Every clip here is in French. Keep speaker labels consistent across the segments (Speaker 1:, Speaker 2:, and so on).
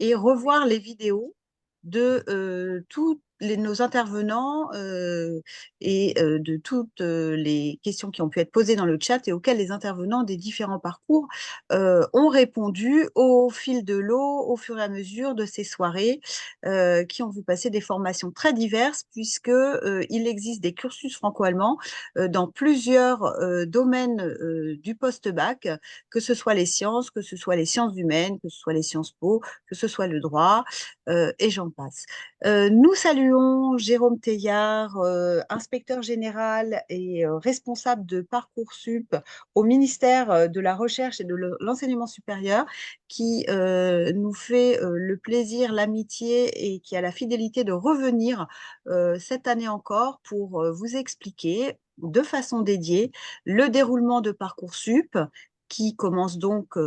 Speaker 1: et revoir les vidéos de tous nos intervenants et de toutes les questions qui ont pu être posées dans le chat et auxquelles les intervenants des différents parcours ont répondu au fil de l'eau, au fur et à mesure de ces soirées qui ont vu passer des formations très diverses puisque il existe des cursus franco-allemands dans plusieurs domaines du post-bac, que ce soit les sciences, que ce soit les sciences humaines, que ce soit les sciences po, que ce soit le droit, et j'en passe. Nous saluons Jérôme Teilhard, inspecteur général et responsable de Parcoursup au ministère de la Recherche et de l'Enseignement supérieur, qui nous fait le plaisir, l'amitié et qui a la fidélité de revenir cette année encore pour vous expliquer de façon dédiée le déroulement de Parcoursup, qui commence donc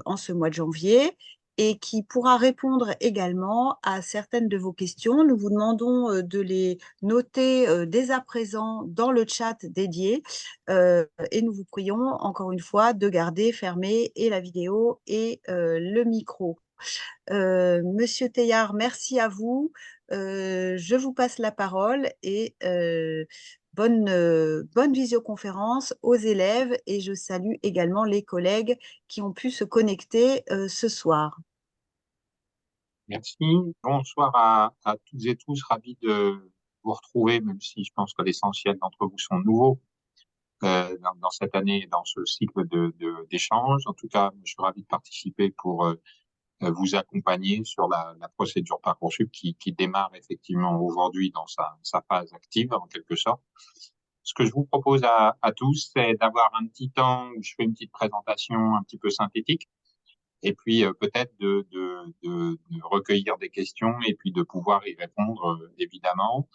Speaker 1: en ce mois de janvier et qui pourra répondre également à certaines de vos questions. Nous vous demandons de les noter dès à présent dans le chat dédié et nous vous prions encore une fois de garder fermé et la vidéo et le micro. Monsieur Teilhard, merci à vous. Je vous passe la parole et bonne visioconférence aux élèves et je salue également les collègues qui ont pu se connecter ce soir.
Speaker 2: Merci. Bonsoir à toutes et tous. Ravi de vous retrouver, même si je pense que l'essentiel d'entre vous sont nouveaux dans cette année, dans ce cycle d'échanges. En tout cas, je suis ravi de participer pour vous accompagner sur la procédure Parcoursup qui démarre effectivement aujourd'hui dans sa phase active, en quelque sorte. Ce que je vous propose à tous, c'est d'avoir un petit temps où je fais une petite présentation un petit peu synthétique et puis peut-être de recueillir des questions et puis de pouvoir y répondre évidemment.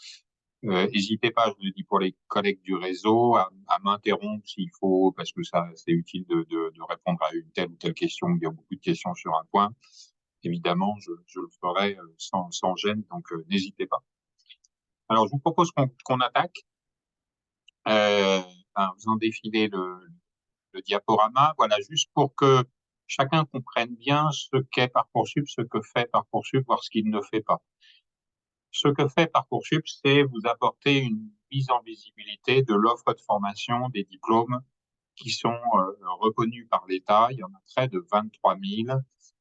Speaker 2: N'hésitez pas, je le dis pour les collègues du réseau, à m'interrompre s'il faut, parce que ça c'est utile de répondre à une telle ou telle question. Il y a beaucoup de questions sur un point. Évidemment, je le ferai sans gêne, donc n'hésitez pas. Alors, je vous propose qu'on attaque. Vous en défilez le diaporama. Voilà, juste pour que chacun comprenne bien ce qu'est Parcoursup, ce que fait Parcoursup, voire ce qu'il ne fait pas. Ce que fait Parcoursup, c'est vous apporter une mise en visibilité de l'offre de formation des diplômes qui sont reconnus par l'État. Il y en a près de 23 000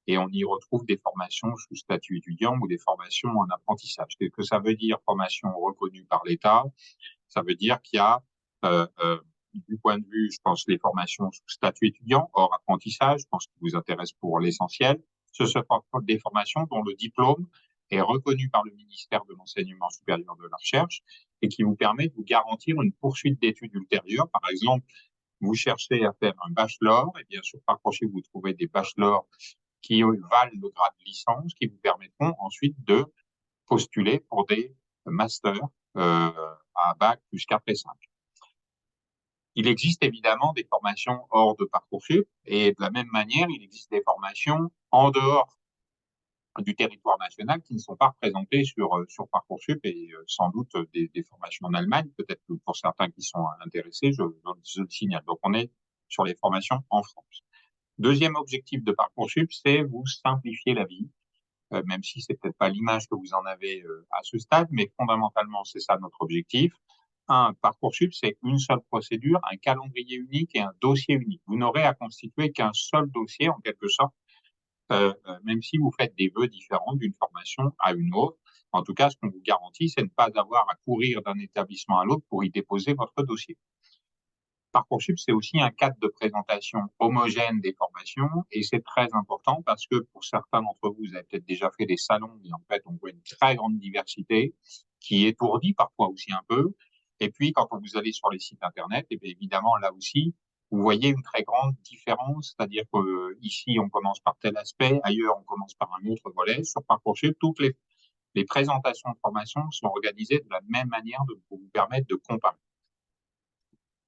Speaker 2: et on y retrouve des formations sous statut étudiant ou des formations en apprentissage. Qu'est-ce que ça veut dire, formation reconnue par l'État? Ça veut dire qu'il y a du point de vue, je pense, les formations sous statut étudiant, hors apprentissage, je pense que vous intéresse pour l'essentiel. Ce sont des formations dont le diplôme est reconnu par le ministère de l'Enseignement supérieur de la Recherche et qui vous permet de vous garantir une poursuite d'études ultérieures. Par exemple, vous cherchez à faire un bachelor, et bien sûr, Parcoursup, vous trouvez des bachelors qui valent le grade de licence, qui vous permettront ensuite de postuler pour des masters à bac plus 4 et 5. Il existe évidemment des formations hors de Parcoursup et de la même manière, il existe des formations en dehors du territoire national qui ne sont pas représentées sur Parcoursup et sans doute des formations en Allemagne, peut-être que pour certains qui sont intéressés, je le signale. Donc on est sur les formations en France. Deuxième objectif de Parcoursup, c'est vous simplifier la vie, même si c'est peut-être pas l'image que vous en avez à ce stade, mais fondamentalement c'est ça notre objectif. Un Parcoursup, c'est une seule procédure, un calendrier unique et un dossier unique. Vous n'aurez à constituer qu'un seul dossier en quelque sorte, même si vous faites des vœux différents d'une formation à une autre. En tout cas, ce qu'on vous garantit, c'est de ne pas avoir à courir d'un établissement à l'autre pour y déposer votre dossier. Parcoursup, c'est aussi un cadre de présentation homogène des formations et c'est très important parce que pour certains d'entre vous, vous avez peut-être déjà fait des salons et en fait, on voit une très grande diversité qui étourdit parfois aussi un peu. Et puis, quand vous allez sur les sites Internet, et bien évidemment, là aussi, vous voyez une très grande différence, c'est-à-dire que ici, on commence par tel aspect, ailleurs, on commence par un autre volet. Sur Parcoursup, toutes les présentations de formation sont organisées de la même manière pour vous permettre de comparer.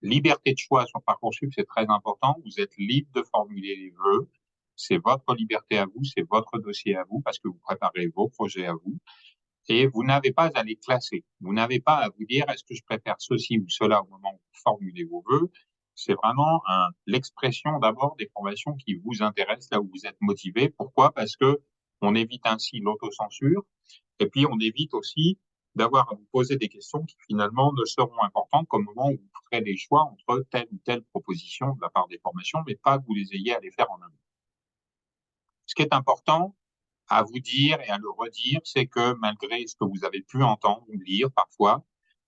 Speaker 2: Liberté de choix sur Parcoursup, c'est très important. Vous êtes libre de formuler les vœux. C'est votre liberté à vous, c'est votre dossier à vous, parce que vous préparez vos projets à vous. Et vous n'avez pas à les classer. Vous n'avez pas à vous dire est-ce que je préfère ceci ou cela au moment où vous formulez vos vœux. C'est vraiment l'expression d'abord des formations qui vous intéressent, là où vous êtes motivé. Pourquoi? Parce que On évite ainsi l'autocensure et puis on évite aussi d'avoir à vous poser des questions qui finalement ne seront importantes qu'au moment où vous ferez des choix entre telle ou telle proposition de la part des formations, mais pas que vous les ayez à les faire en amont. Ce qui est important à vous dire et à le redire, c'est que malgré ce que vous avez pu entendre ou lire parfois,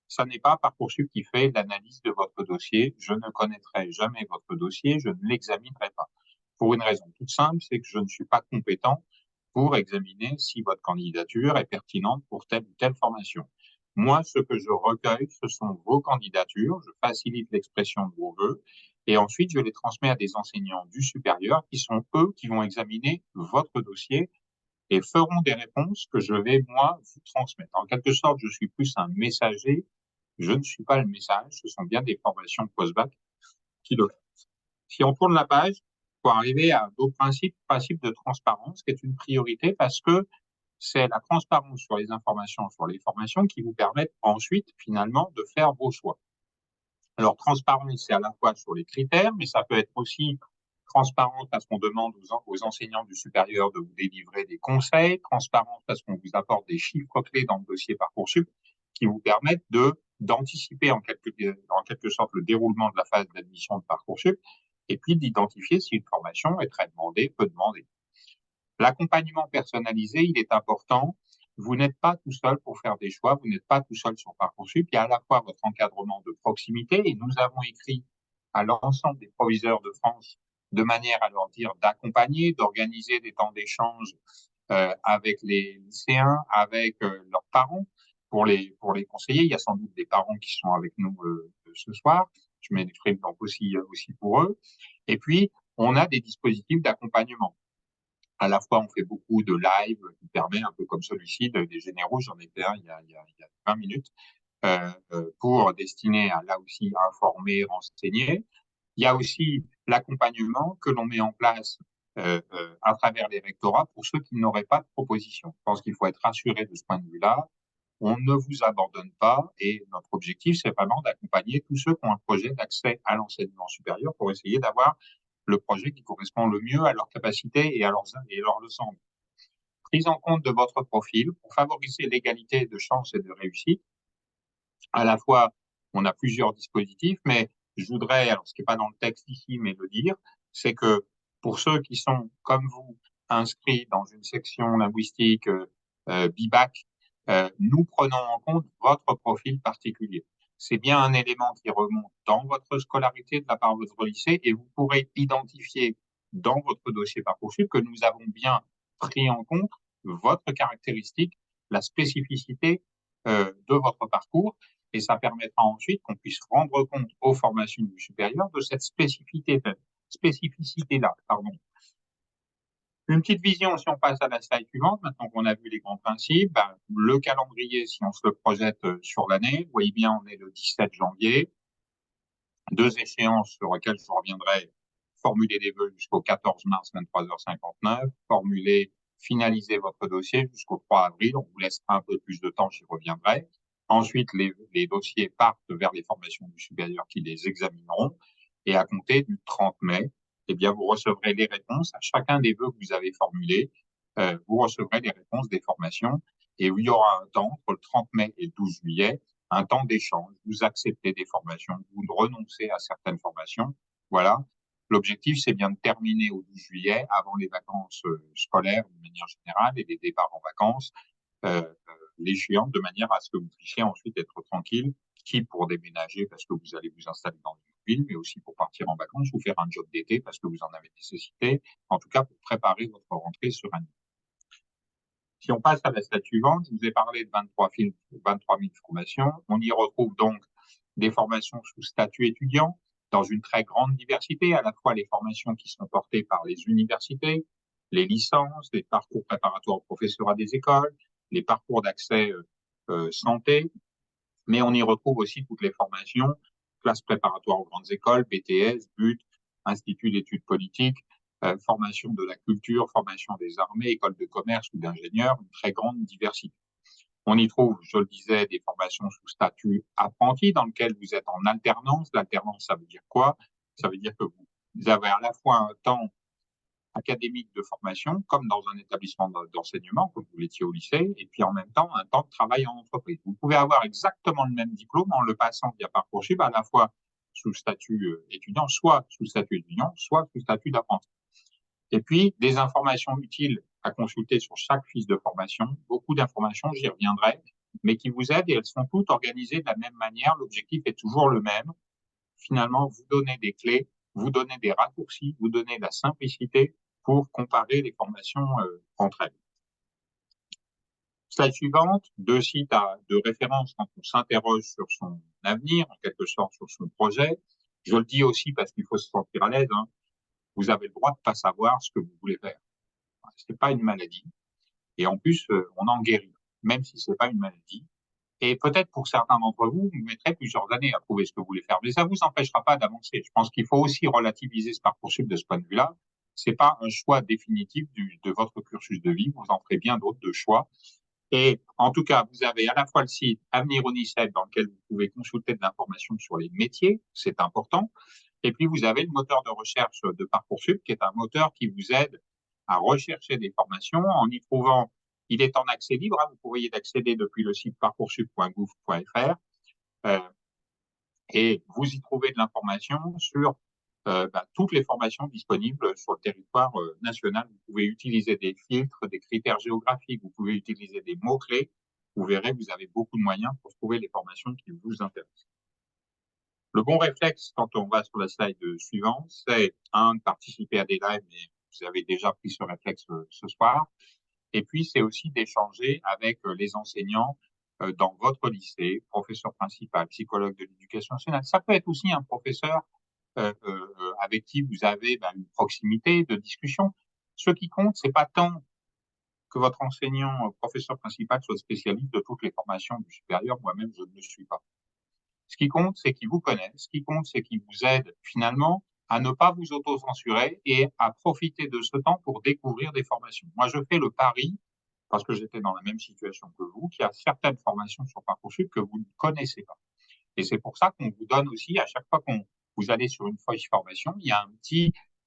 Speaker 2: ça n'est pas Parcoursup qui fait l'analyse de votre dossier. Je ne connaîtrai jamais votre dossier, je ne l'examinerai pas. Pour une raison toute simple, c'est que je ne suis pas compétent pour examiner si votre candidature est pertinente pour telle ou telle formation. Moi, ce que je recueille, ce sont vos candidatures, je facilite l'expression de vos vœux, et ensuite je les transmets à des enseignants du supérieur qui sont eux qui vont examiner votre dossier et feront des réponses que je vais, moi, vous transmettre. En quelque sorte, je suis plus un messager, je ne suis pas le message, ce sont bien des formations post-bac qui le font. Si on tourne la page, pour arriver à vos principe de transparence, qui est une priorité parce que c'est la transparence sur les informations, sur les formations qui vous permettent ensuite, finalement, de faire vos choix. Alors, transparence, c'est à la fois sur les critères, mais ça peut être aussi transparence parce qu'on demande aux enseignants du supérieur de vous délivrer des conseils, transparence parce qu'on vous apporte des chiffres clés dans le dossier Parcoursup qui vous permettent d'anticiper en quelque sorte le déroulement de la phase d'admission de Parcoursup et puis d'identifier si une formation est très demandée, peu demandée. L'accompagnement personnalisé, il est important. Vous n'êtes pas tout seul pour faire des choix, vous n'êtes pas tout seul sur Parcoursup. Il y a à la fois votre encadrement de proximité et nous avons écrit à l'ensemble des proviseurs de France de manière à leur dire d'accompagner, d'organiser des temps d'échange avec les lycéens, avec leurs parents pour les conseiller. Il y a sans doute des parents qui sont avec nous ce soir. Je m'exprime donc aussi pour eux. Et puis, on a des dispositifs d'accompagnement. À la fois, on fait beaucoup de live qui permet, un peu comme celui-ci, des Généraux, j'en ai fait un il y a 20 minutes, pour destiner à là aussi à informer, renseigner. Il y a aussi l'accompagnement que l'on met en place à travers les rectorats pour ceux qui n'auraient pas de proposition. Je pense qu'il faut être rassuré de ce point de vue-là. On ne vous abandonne pas et notre objectif, c'est vraiment d'accompagner tous ceux qui ont un projet d'accès à l'enseignement supérieur pour essayer d'avoir le projet qui correspond le mieux à leurs capacités et à leurs leçons. Prise en compte de votre profil pour favoriser l'égalité de chances et de réussite. À la fois, on a plusieurs dispositifs, mais je voudrais, alors ce qui n'est pas dans le texte ici, mais le dire, c'est que pour ceux qui sont, comme vous, inscrits dans une section linguistique BIBAC, nous prenons en compte votre profil particulier. C'est bien un élément qui remonte dans votre scolarité de la part de votre lycée et vous pourrez identifier dans votre dossier Parcoursup que nous avons bien pris en compte votre caractéristique, la spécificité de votre parcours et ça permettra ensuite qu'on puisse rendre compte aux formations du supérieur de cette spécificité-là. Pardon. Une petite vision, si on passe à la slide suivante, maintenant qu'on a vu les grands principes, le calendrier, si on se le projette sur l'année, vous voyez bien, on est le 17 janvier, 2 échéances sur lesquelles je reviendrai, formuler des vœux jusqu'au 14 mars, 23h59, finaliser votre dossier jusqu'au 3 avril, on vous laissera un peu plus de temps, j'y reviendrai. Ensuite, les dossiers partent vers les formations du supérieur qui les examineront. Et à compter du 30 mai, eh bien, vous recevrez les réponses à chacun des vœux que vous avez formulés. Vous recevrez les réponses des formations. Et il y aura un temps entre le 30 mai et le 12 juillet, un temps d'échange. Vous acceptez des formations, vous renoncez à certaines formations. Voilà. L'objectif, c'est bien de terminer au 12 juillet, avant les vacances scolaires de manière générale et les départs en vacances, l'échéance, de manière à ce que vous puissiez ensuite être tranquille, qui pour déménager parce que vous allez vous installer dans une ville, mais aussi pour partir en vacances ou faire un job d'été parce que vous en avez nécessité, en tout cas pour préparer votre rentrée sereinement. Si on passe à la slide suivante, je vous ai parlé de 23 000 formations. On y retrouve donc des formations sous statut étudiant dans une très grande diversité, à la fois les formations qui sont portées par les universités, les licences, les parcours préparatoires aux professeurs des écoles, les parcours d'accès santé, mais on y retrouve aussi toutes les formations, classes préparatoires aux grandes écoles, BTS, BUT, Institut d'études politiques, formation de la culture, formation des armées, école de commerce ou d'ingénieurs, une très grande diversité. On y trouve, je le disais, des formations sous statut apprenti dans lequel vous êtes en alternance. L'alternance, ça veut dire quoi? Ça veut dire que vous avez à la fois un temps académique de formation, comme dans un établissement d'enseignement, comme vous l'étiez au lycée, et puis en même temps, un temps de travail en entreprise. Vous pouvez avoir exactement le même diplôme en le passant via Parcoursup, à la fois sous statut étudiant, soit sous statut étudiant, soit sous statut d'apprenti. Et puis, des informations utiles à consulter sur chaque fiche de formation, beaucoup d'informations, j'y reviendrai, mais qui vous aident et elles sont toutes organisées de la même manière. L'objectif est toujours le même. Finalement, vous donner des clés, vous donner des raccourcis, vous donner de la simplicité pour comparer les formations entre elles. Slide suivante, deux sites de référence quand on s'interroge sur son avenir, en quelque sorte sur son projet. Je le dis aussi parce qu'il faut se sentir à l'aise. Hein. Vous avez le droit de ne pas savoir ce que vous voulez faire. Ce n'est pas une maladie. Et en plus, on en guérit, même si ce n'est pas une maladie. Et peut-être pour certains d'entre vous, vous mettrez plusieurs années à trouver ce que vous voulez faire. Mais ça ne vous empêchera pas d'avancer. Je pense qu'il faut aussi relativiser ce Parcoursup de ce point de vue-là. Ce n'est pas un choix définitif de votre cursus de vie. Vous en ferez bien d'autres de choix. Et en tout cas, vous avez à la fois le site Avenir Unicef dans lequel vous pouvez consulter de l'information sur les métiers, c'est important. Et puis, vous avez le moteur de recherche de Parcoursup, qui est un moteur qui vous aide à rechercher des formations en y trouvant, il est en accès libre, hein, vous pourriez accéder depuis le site parcoursup.gouv.fr et vous y trouvez de l'information sur toutes les formations disponibles sur le territoire national. Vous pouvez utiliser des filtres, des critères géographiques, vous pouvez utiliser des mots-clés. Vous verrez, vous avez beaucoup de moyens pour trouver les formations qui vous intéressent. Le bon réflexe, quand on va sur la slide suivante, c'est de participer à des lives, mais vous avez déjà pris ce réflexe ce soir. Et puis, c'est aussi d'échanger avec les enseignants dans votre lycée, professeur principal, psychologue de l'éducation nationale. Ça peut être aussi un professeur avec qui vous avez une proximité de discussion. Ce qui compte, c'est pas tant que votre enseignant, professeur principal, soit spécialiste de toutes les formations du supérieur. Moi-même, je ne le suis pas. Ce qui compte, c'est qu'il vous connaisse. Ce qui compte, c'est qu'il vous aide finalement à ne pas vous auto-censurer et à profiter de ce temps pour découvrir des formations. Moi, je fais le pari, parce que j'étais dans la même situation que vous, qu'il y a certaines formations sur Parcoursup que vous ne connaissez pas. Et c'est pour ça qu'on vous donne aussi, à chaque fois qu'on vous allez sur une feuille formation, il y a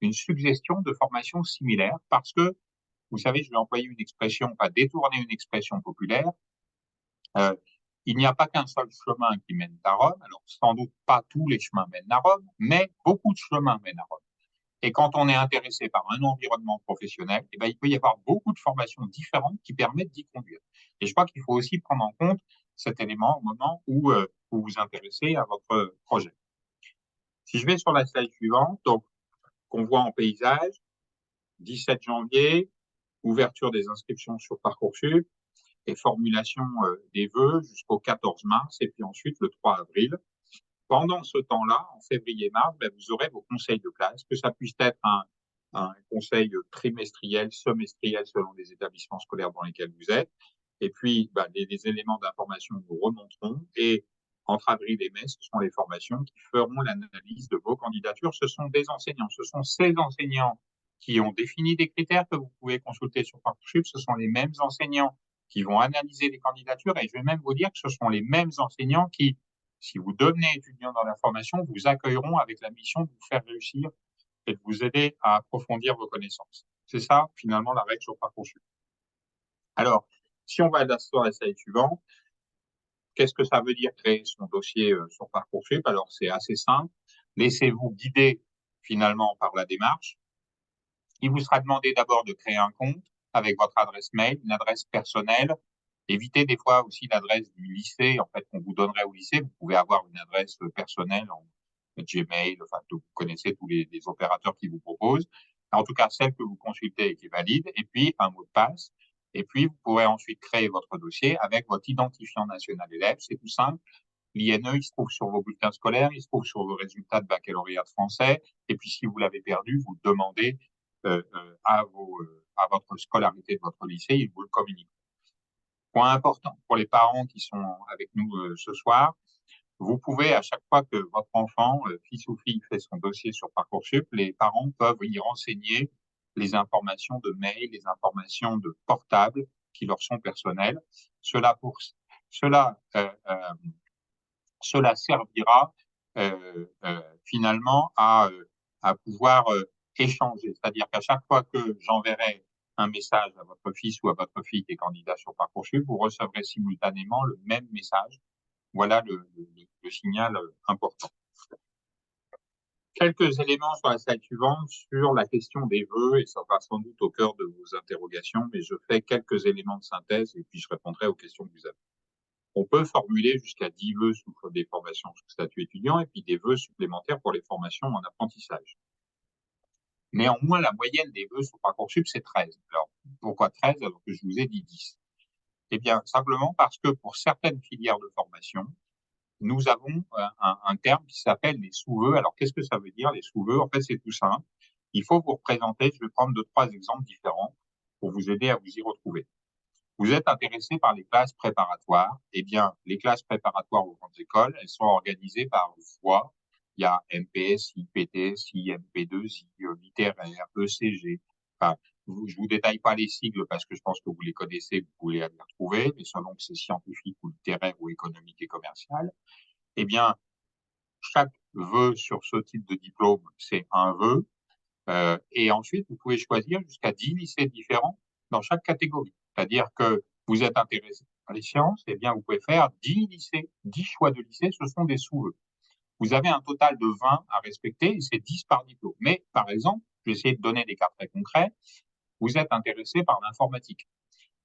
Speaker 2: une suggestion de formation similaire, parce que, vous savez, je vais employer une expression, pas détourner une expression populaire, il n'y a pas qu'un seul chemin qui mène à Rome. Alors, sans doute pas tous les chemins mènent à Rome, mais beaucoup de chemins mènent à Rome. Et quand on est intéressé par un environnement professionnel, eh ben, il peut y avoir beaucoup de formations différentes qui permettent d'y conduire. Et je crois qu'il faut aussi prendre en compte cet élément au moment où vous vous intéressez à votre projet. Si je vais sur la slide suivante, donc, qu'on voit en paysage, 17 janvier, ouverture des inscriptions sur Parcoursup et formulation des vœux jusqu'au 14 mars et puis ensuite le 3 avril. Pendant ce temps-là, en février-mars, vous aurez vos conseils de classe, que ça puisse être un conseil trimestriel, semestriel selon les établissements scolaires dans lesquels vous êtes. Et puis, les éléments d'information vous remonteront. Et entre avril et mai, ce sont les formations qui feront l'analyse de vos candidatures. Ce sont des enseignants. Ce sont ces enseignants qui ont défini des critères que vous pouvez consulter sur Parcoursup. Ce sont les mêmes enseignants qui vont analyser les candidatures. Et je vais même vous dire que ce sont les mêmes enseignants qui, si vous devenez étudiant dans la formation, vous accueilleront avec la mission de vous faire réussir et de vous aider à approfondir vos connaissances. C'est ça, finalement, la règle sur Parcoursup. Alors, si on va sur la slide suivante, qu'est-ce que ça veut dire créer son dossier sur Parcoursup? Alors, c'est assez simple. Laissez-vous guider, finalement, par la démarche. Il vous sera demandé d'abord de créer un compte avec votre adresse mail, une adresse personnelle. Évitez des fois aussi l'adresse du lycée, en fait, qu'on vous donnerait au lycée. Vous pouvez avoir une adresse personnelle en Gmail, enfin, vous connaissez tous les opérateurs qui vous proposent. En tout cas, celle que vous consultez et qui est valide, et puis un mot de passe. Et puis, vous pourrez ensuite créer votre dossier avec votre identifiant national élève. C'est tout simple. L'INE, il se trouve sur vos bulletins scolaires, il se trouve sur vos résultats de baccalauréat de français. Et puis, si vous l'avez perdu, vous le demandez à votre scolarité de votre lycée, il vous le communique. Point important pour les parents qui sont avec nous ce soir, vous pouvez, à chaque fois que votre enfant, fils ou fille, fait son dossier sur Parcoursup, les parents peuvent y renseigner les informations de mail, les informations de portable qui leur sont personnelles. Cela servira finalement à pouvoir échanger. C'est-à-dire qu'à chaque fois que j'enverrai un message à votre fils ou à votre fille qui est candidat sur Parcoursup, vous recevrez simultanément le même message. Voilà le signal important. Quelques éléments sur la slide suivante sur la question des vœux, et ça va sans doute au cœur de vos interrogations, mais je fais quelques éléments de synthèse et puis je répondrai aux questions que vous avez. On peut formuler jusqu'à 10 vœux sous des formations sous statut étudiant et puis des vœux supplémentaires pour les formations en apprentissage. Néanmoins, la moyenne des vœux sur Parcoursup, c'est 13. Alors, pourquoi 13 alors que je vous ai dit 10? Eh bien, simplement parce que pour certaines filières de formation, nous avons un terme qui s'appelle les sous-vœux. Alors, qu'est-ce que ça veut dire, les sous-vœux? En fait, c'est tout simple. Il faut vous représenter, je vais prendre 2, 3 exemples différents pour vous aider à vous y retrouver. Vous êtes intéressé par les classes préparatoires. Eh bien, les classes préparatoires aux grandes écoles, elles sont organisées par voie. Il y a MPSI, PTSI, MP2I, littéraire, ECG. Enfin, je vous détaille pas les sigles parce que je pense que vous les connaissez, vous pouvez les retrouver, mais selon que c'est scientifique ou littéraire ou économique et commercial. Eh bien, chaque vœu sur ce type de diplôme, c'est un vœu. Et ensuite, vous pouvez choisir jusqu'à 10 lycées différents dans chaque catégorie. C'est-à-dire que vous êtes intéressé par les sciences, eh bien, vous pouvez faire 10 lycées, 10 choix de lycées, ce sont des sous-vœux. Vous avez un total de 20 à respecter et c'est 10 par diplôme. Mais, par exemple, je vais essayer de donner des cas très concrets. Vous êtes intéressé par l'informatique.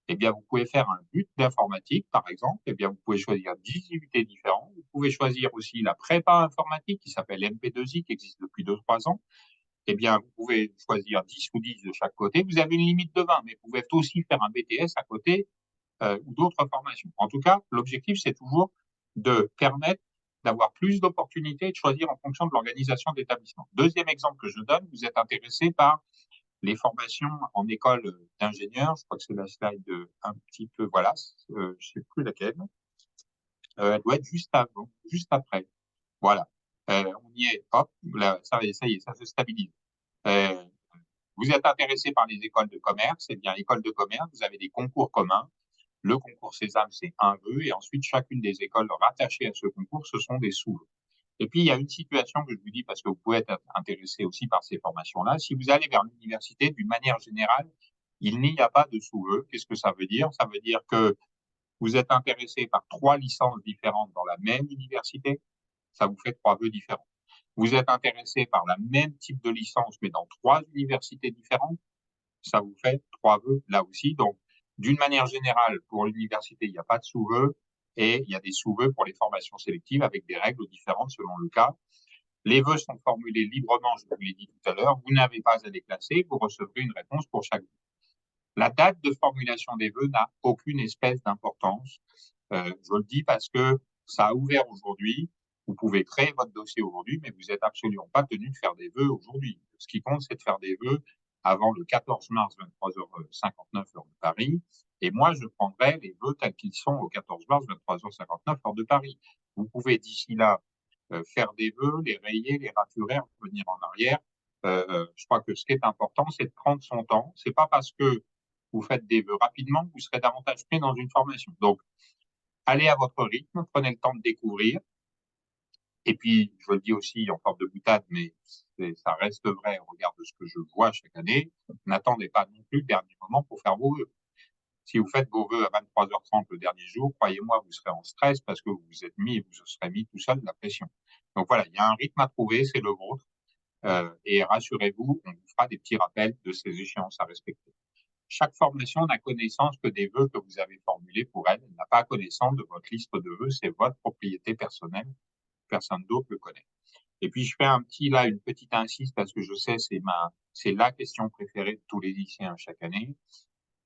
Speaker 2: Eh bien, vous pouvez faire un but d'informatique, par exemple. Eh bien, vous pouvez choisir 10 UT différents. Vous pouvez choisir aussi la prépa informatique qui s'appelle MP2I, qui existe depuis 2, 3 ans. Eh bien, vous pouvez choisir 10 ou 10 de chaque côté. Vous avez une limite de 20, mais vous pouvez aussi faire un BTS à côté ou d'autres formations. En tout cas, l'objectif, c'est toujours de permettre d'avoir plus d'opportunités et de choisir en fonction de l'organisation de l'établissement. Deuxième exemple que je donne, vous êtes intéressé par les formations en école d'ingénieur. Je crois que c'est la slide un petit peu, voilà, je ne sais plus laquelle. Elle doit être juste avant, juste après. Voilà. On y est, hop, là, ça y est, ça se stabilise. Euh, Vous êtes intéressé par les écoles de commerce, eh bien, école de commerce, vous avez des concours communs. Le concours Sésame, c'est un vœu, et ensuite, chacune des écoles rattachées à ce concours, ce sont des sous-vœux. Et puis, il y a une situation que je vous dis parce que vous pouvez être intéressé aussi par ces formations-là. Si vous allez vers l'université, d'une manière générale, il n'y a pas de sous-vœu. Qu'est-ce que ça veut dire? Ça veut dire que vous êtes intéressé par 3 licences différentes dans la même université, ça vous fait 3 vœux différents. Vous êtes intéressé par la même type de licence, mais dans 3 universités différentes, ça vous fait 3 vœux là aussi. Donc, d'une manière générale, pour l'université, il n'y a pas de sous-vœux et il y a des sous-vœux pour les formations sélectives avec des règles différentes selon le cas. Les vœux sont formulés librement, je vous l'ai dit tout à l'heure. Vous n'avez pas à les classer, vous recevrez une réponse pour chaque vœu. La date de formulation des vœux n'a aucune espèce d'importance. Je le dis parce que ça a ouvert aujourd'hui. Vous pouvez créer votre dossier aujourd'hui, mais vous n'êtes absolument pas tenu de faire des vœux aujourd'hui. Ce qui compte, c'est de faire des vœux avant le 14 mars, 23h59 heure de Paris. Et moi, je prendrai les vœux tels qu'ils sont au 14 mars, 23h59 heure de Paris. Vous pouvez d'ici là faire des vœux, les rayer, les raturer, revenir en arrière. Je crois que ce qui est important, c'est de prendre son temps. C'est pas parce que vous faites des vœux rapidement que vous serez davantage pris dans une formation. Donc, allez à votre rythme, prenez le temps de découvrir. Et puis, je le dis aussi en forme de boutade, mais ça reste vrai au regard de ce que je vois chaque année. N'attendez pas non plus le dernier moment pour faire vos vœux. Si vous faites vos vœux à 23h30 le dernier jour, croyez-moi, vous serez en stress parce que vous vous êtes mis, vous serez mis tout seul de la pression. Donc voilà, il y a un rythme à trouver, c'est le vôtre. Et rassurez-vous, on vous fera des petits rappels de ces échéances à respecter. Chaque formation n'a connaissance que des vœux que vous avez formulés pour elle. Elle n'a pas connaissance de votre liste de vœux, c'est votre propriété personnelle. Personne d'autre le connaît. Et puis, je fais une petite insiste parce que je sais, c'est la question préférée de tous les lycéens chaque année.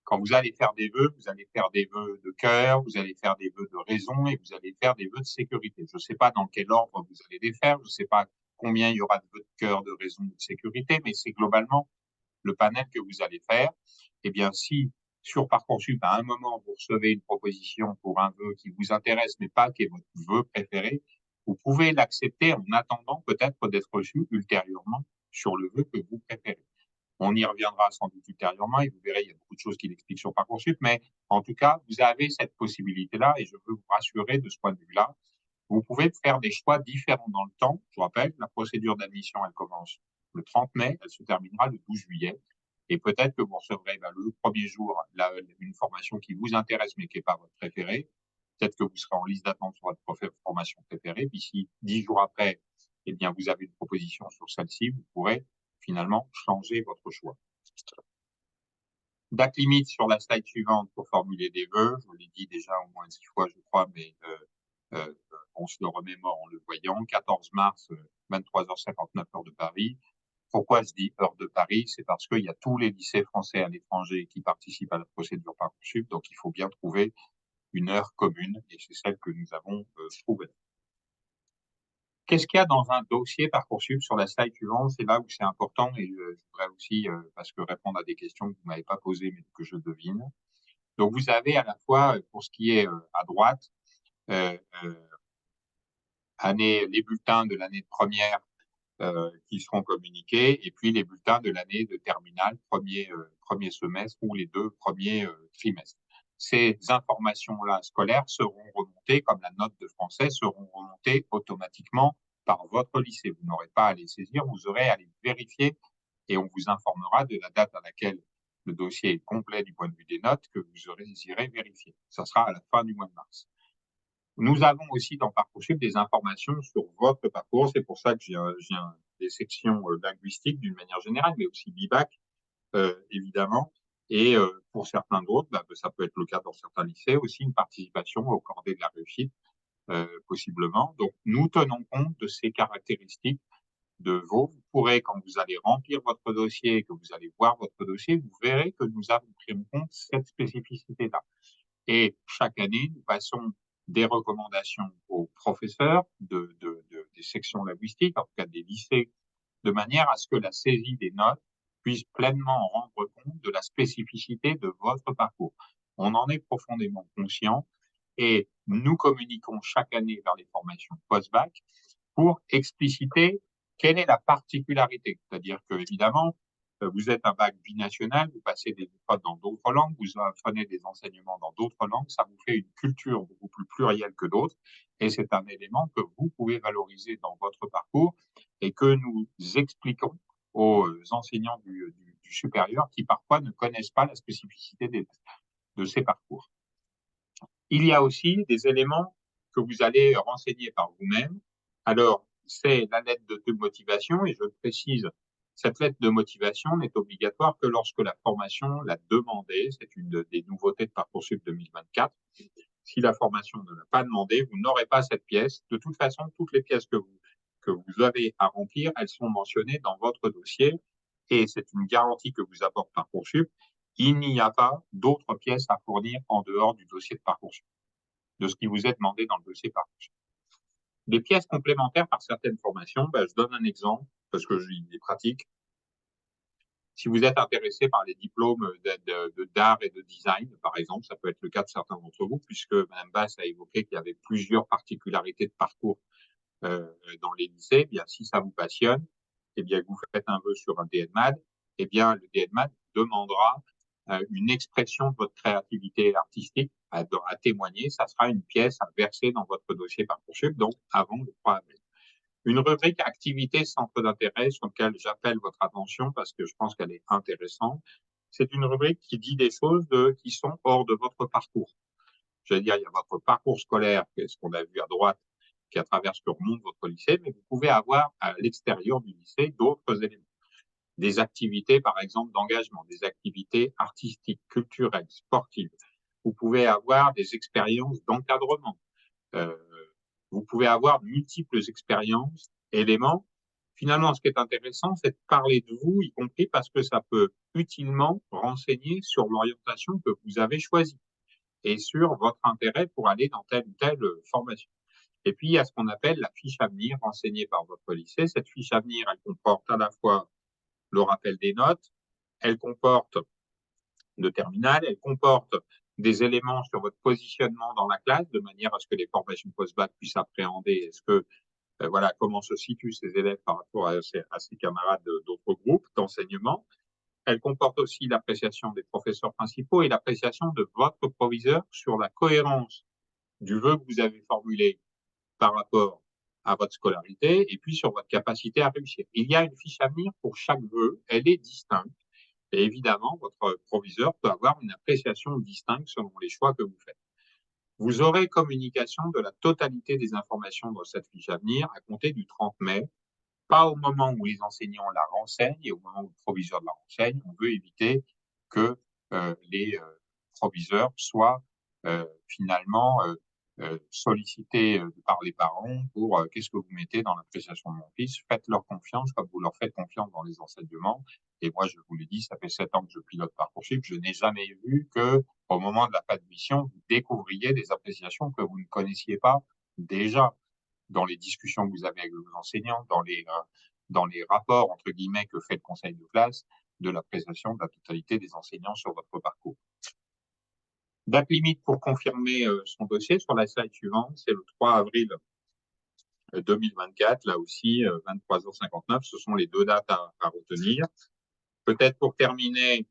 Speaker 2: Quand vous allez faire des vœux, vous allez faire des vœux de cœur, vous allez faire des vœux de raison et vous allez faire des vœux de sécurité. Je ne sais pas dans quel ordre vous allez les faire, je ne sais pas combien il y aura de vœux de cœur, de raison, de sécurité, mais c'est globalement le panel que vous allez faire. Eh bien, si sur Parcoursup, à un moment, vous recevez une proposition pour un vœu qui vous intéresse, mais pas qui est votre vœu préféré, vous pouvez l'accepter en attendant peut-être d'être reçu ultérieurement sur le vœu que vous préférez. On y reviendra sans doute ultérieurement et vous verrez, il y a beaucoup de choses qui l'expliquent sur Parcoursup, mais en tout cas, vous avez cette possibilité-là et je veux vous rassurer de ce point de vue-là. Vous pouvez faire des choix différents dans le temps. Je vous rappelle, la procédure d'admission, elle commence le 30 mai, elle se terminera le 12 juillet. Et peut-être que vous recevrez le premier jour une formation qui vous intéresse mais qui n'est pas votre préférée. Peut-être que vous serez en liste d'attente sur votre formation préférée. Puis si 10 jours après, eh bien, vous avez une proposition sur celle-ci, vous pourrez finalement changer votre choix. Date limite sur la slide suivante pour formuler des vœux. Je vous l'ai dit déjà au moins 10 fois, je crois, mais on se le remémore en le voyant. 14 mars, 23h59 heure de Paris. Pourquoi je dis heure de Paris? C'est parce qu'il y a tous les lycées français à l'étranger qui participent à la procédure Parcoursup, donc il faut bien trouver une heure commune, et c'est celle que nous avons trouvée. Qu'est-ce qu'il y a dans un dossier Parcoursup? Sur la slide suivante, c'est là où c'est important, et je voudrais aussi, parce que répondre à des questions que vous ne m'avez pas posées, mais que je devine. Donc, vous avez à la fois, pour ce qui est à droite, les bulletins de l'année de première qui seront communiqués, et puis les bulletins de l'année de terminale, premier semestre ou les 2 premiers trimestres. Ces informations-là scolaires seront remontées, comme la note de français, seront remontées automatiquement par votre lycée. Vous n'aurez pas à les saisir, vous aurez à les vérifier et on vous informera de la date à laquelle le dossier est complet du point de vue des notes que vous irez vérifier. Ça sera à la fin du mois de mars. Nous avons aussi dans Parcoursup des informations sur votre parcours. C'est pour ça que j'ai des sections linguistiques d'une manière générale, mais aussi BIBAC, évidemment. Et pour certains d'autres, ça peut être le cas dans certains lycées, aussi une participation au cordée de la réussite, possiblement. Donc, nous tenons compte de ces caractéristiques de vous. Vous pourrez, quand vous allez remplir votre dossier et que vous allez voir votre dossier, vous verrez que nous avons pris en compte cette spécificité-là. Et chaque année, nous passons des recommandations aux professeurs des sections linguistiques, en tout cas des lycées, de manière à ce que la saisie des notes puisse pleinement rendre compte de la spécificité de votre parcours. On en est profondément conscient et nous communiquons chaque année vers les formations post-bac pour expliciter quelle est la particularité. C'est-à-dire que, évidemment, vous êtes un bac binational, vous passez des épreuves dans d'autres langues, vous apprenez des enseignements dans d'autres langues, ça vous fait une culture beaucoup plus plurielle que d'autres, et c'est un élément que vous pouvez valoriser dans votre parcours et que nous expliquons aux enseignants du supérieur qui parfois ne connaissent pas la spécificité de ces parcours. Il y a aussi des éléments que vous allez renseigner par vous-même. Alors, c'est la lettre de motivation, et je précise, cette lettre de motivation n'est obligatoire que lorsque la formation l'a demandée. C'est une des nouveautés de Parcoursup 2024. Si la formation ne l'a pas demandé, vous n'aurez pas cette pièce. De toute façon, toutes les pièces que vous avez à remplir, elles sont mentionnées dans votre dossier, et c'est une garantie que vous apporte Parcoursup. Il n'y a pas d'autres pièces à fournir en dehors du dossier de Parcoursup, de ce qui vous est demandé dans le dossier Parcoursup. Des pièces complémentaires par certaines formations, je donne un exemple parce que je les pratique. Si vous êtes intéressé par les diplômes d'art et de design, par exemple, ça peut être le cas de certains d'entre vous, puisque Mme Basse a évoqué qu'il y avait plusieurs particularités de parcours dans les lycées. Eh bien, si ça vous passionne, eh bien, vous faites un vœu sur un DNMAD, eh bien, le DNMAD demandera une expression de votre créativité artistique à témoigner. Ça sera une pièce à verser dans votre dossier Parcoursup, donc avant le 3 avril. Une rubrique activité centre d'intérêt sur laquelle j'appelle votre attention parce que je pense qu'elle est intéressante. C'est une rubrique qui dit des choses qui sont hors de votre parcours. Je veux dire, il y a votre parcours scolaire, ce qu'on a vu à droite, qui à travers ce que remonte votre lycée, mais vous pouvez avoir à l'extérieur du lycée d'autres éléments. Des activités, par exemple, d'engagement, des activités artistiques, culturelles, sportives. Vous pouvez avoir des expériences d'encadrement. Vous pouvez avoir multiples expériences, éléments. Finalement, ce qui est intéressant, c'est de parler de vous, y compris parce que ça peut utilement renseigner sur l'orientation que vous avez choisie et sur votre intérêt pour aller dans telle ou telle formation. Et puis, il y a ce qu'on appelle la fiche à venir renseignée par votre lycée. Cette fiche à venir, elle comporte à la fois le rappel des notes, elle comporte de terminale, elle comporte des éléments sur votre positionnement dans la classe, de manière à ce que les formations post-bac puissent appréhender comment se situent ces élèves par rapport à ces camarades d'autres groupes d'enseignement. Elle comporte aussi l'appréciation des professeurs principaux et l'appréciation de votre proviseur sur la cohérence du vœu que vous avez formulé par rapport à votre scolarité et puis sur votre capacité à réussir. Il y a une fiche à venir pour chaque vœu, elle est distincte. Et évidemment, votre proviseur peut avoir une appréciation distincte selon les choix que vous faites. Vous aurez communication de la totalité des informations dans cette fiche à venir à compter du 30 mai, pas au moment où les enseignants la renseignent et au moment où le proviseur la renseigne. On veut éviter que les proviseurs soient finalement sollicités par les parents pour qu'est-ce que vous mettez dans l'appréciation de mon fils. Faites-leur confiance comme vous leur faites confiance dans les enseignements. Et moi, je vous l'ai dit, ça fait 7 ans que je pilote Parcoursup. Je n'ai jamais vu que, au moment de la admission, vous découvriez des appréciations que vous ne connaissiez pas déjà dans les discussions que vous avez avec vos enseignants, dans les rapports, entre guillemets, que fait le conseil de classe, de l'appréciation de la totalité des enseignants sur votre parcours. Date limite pour confirmer son dossier sur la slide suivante, c'est le 3 avril 2024, là aussi, 23h59, ce sont les deux dates à retenir. Peut-être pour terminer,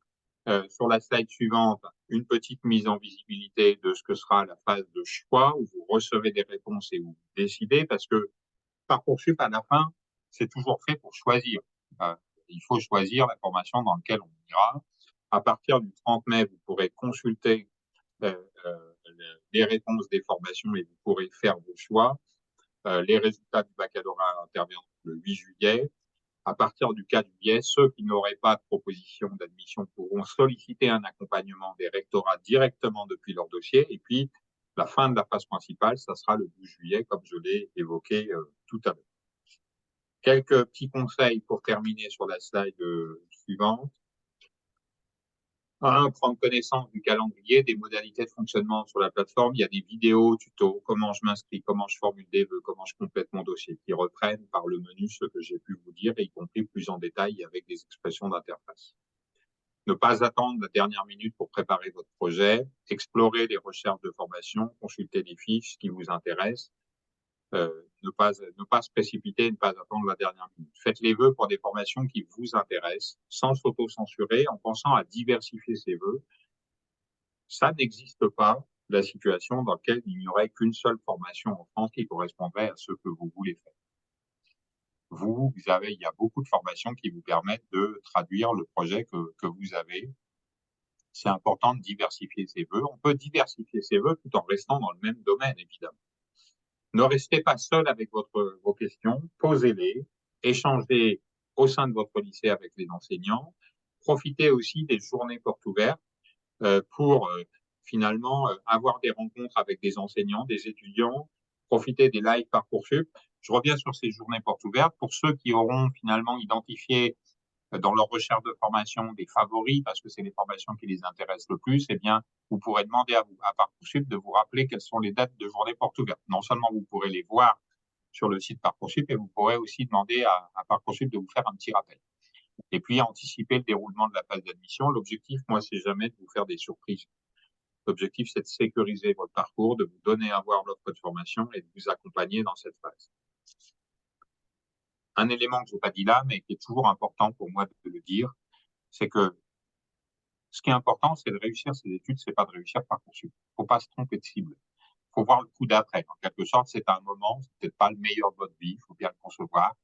Speaker 2: sur la slide suivante, une petite mise en visibilité de ce que sera la phase de choix, où vous recevez des réponses et où vous décidez, parce que Parcoursup, à la fin, c'est toujours fait pour choisir. Il faut choisir la formation dans laquelle on ira. À partir du 30 mai, vous pourrez consulter euh, euh, les réponses des formations et vous pourrez faire vos choix. Les résultats du baccalauréat interviennent le 8 juillet. À partir du 4 juillet, ceux qui n'auraient pas de proposition d'admission pourront solliciter un accompagnement des rectorats directement depuis leur dossier. Et puis, la fin de la phase principale, ça sera le 12 juillet, comme je l'ai évoqué tout à l'heure. Quelques petits conseils pour terminer sur la slide suivante. 1, prendre connaissance du calendrier, des modalités de fonctionnement sur la plateforme. Il y a des vidéos, tutos, comment je m'inscris, comment je formule des vœux, comment je complète mon dossier, qui reprennent par le menu ce que j'ai pu vous dire, y compris plus en détail avec des expressions d'interface. Ne pas attendre la dernière minute pour préparer votre projet, explorer les recherches de formation, consulter les fiches qui vous intéressent, ne pas se précipiter, ne pas attendre la dernière minute. Faites les vœux pour des formations qui vous intéressent, sans s'auto-censurer, en pensant à diversifier ces vœux. Ça n'existe pas, la situation dans laquelle il n'y aurait qu'une seule formation en France qui correspondrait à ce que vous voulez faire. Il y a beaucoup de formations qui vous permettent de traduire le projet que vous avez. C'est important de diversifier ses vœux. On peut diversifier ses vœux tout en restant dans le même domaine, évidemment. Ne restez pas seul avec vos questions, posez-les, échangez au sein de votre lycée avec les enseignants. Profitez aussi des journées portes ouvertes pour finalement avoir des rencontres avec des enseignants, des étudiants. Profitez des lives Parcoursup. Je reviens sur ces journées portes ouvertes. Pour ceux qui auront finalement identifié dans leur recherche de formation des favoris, parce que c'est les formations qui les intéressent le plus, eh bien, vous pourrez demander à Parcoursup de vous rappeler quelles sont les dates de journée portes ouvertes. Non seulement vous pourrez les voir sur le site Parcoursup, mais vous pourrez aussi demander à Parcoursup de vous faire un petit rappel. Et puis, anticiper le déroulement de la phase d'admission. L'objectif, moi, c'est jamais de vous faire des surprises. L'objectif, c'est de sécuriser votre parcours, de vous donner à voir l'offre de formation et de vous accompagner dans cette phase. Un élément que je n'ai pas dit là, mais qui est toujours important pour moi de le dire, c'est que ce qui est important, c'est de réussir ses études, c'est pas de réussir Parcoursup. Faut pas se tromper de cible. Faut voir le coup d'après. En quelque sorte, c'est un moment, c'est peut-être pas le meilleur de votre vie, il faut bien le concevoir,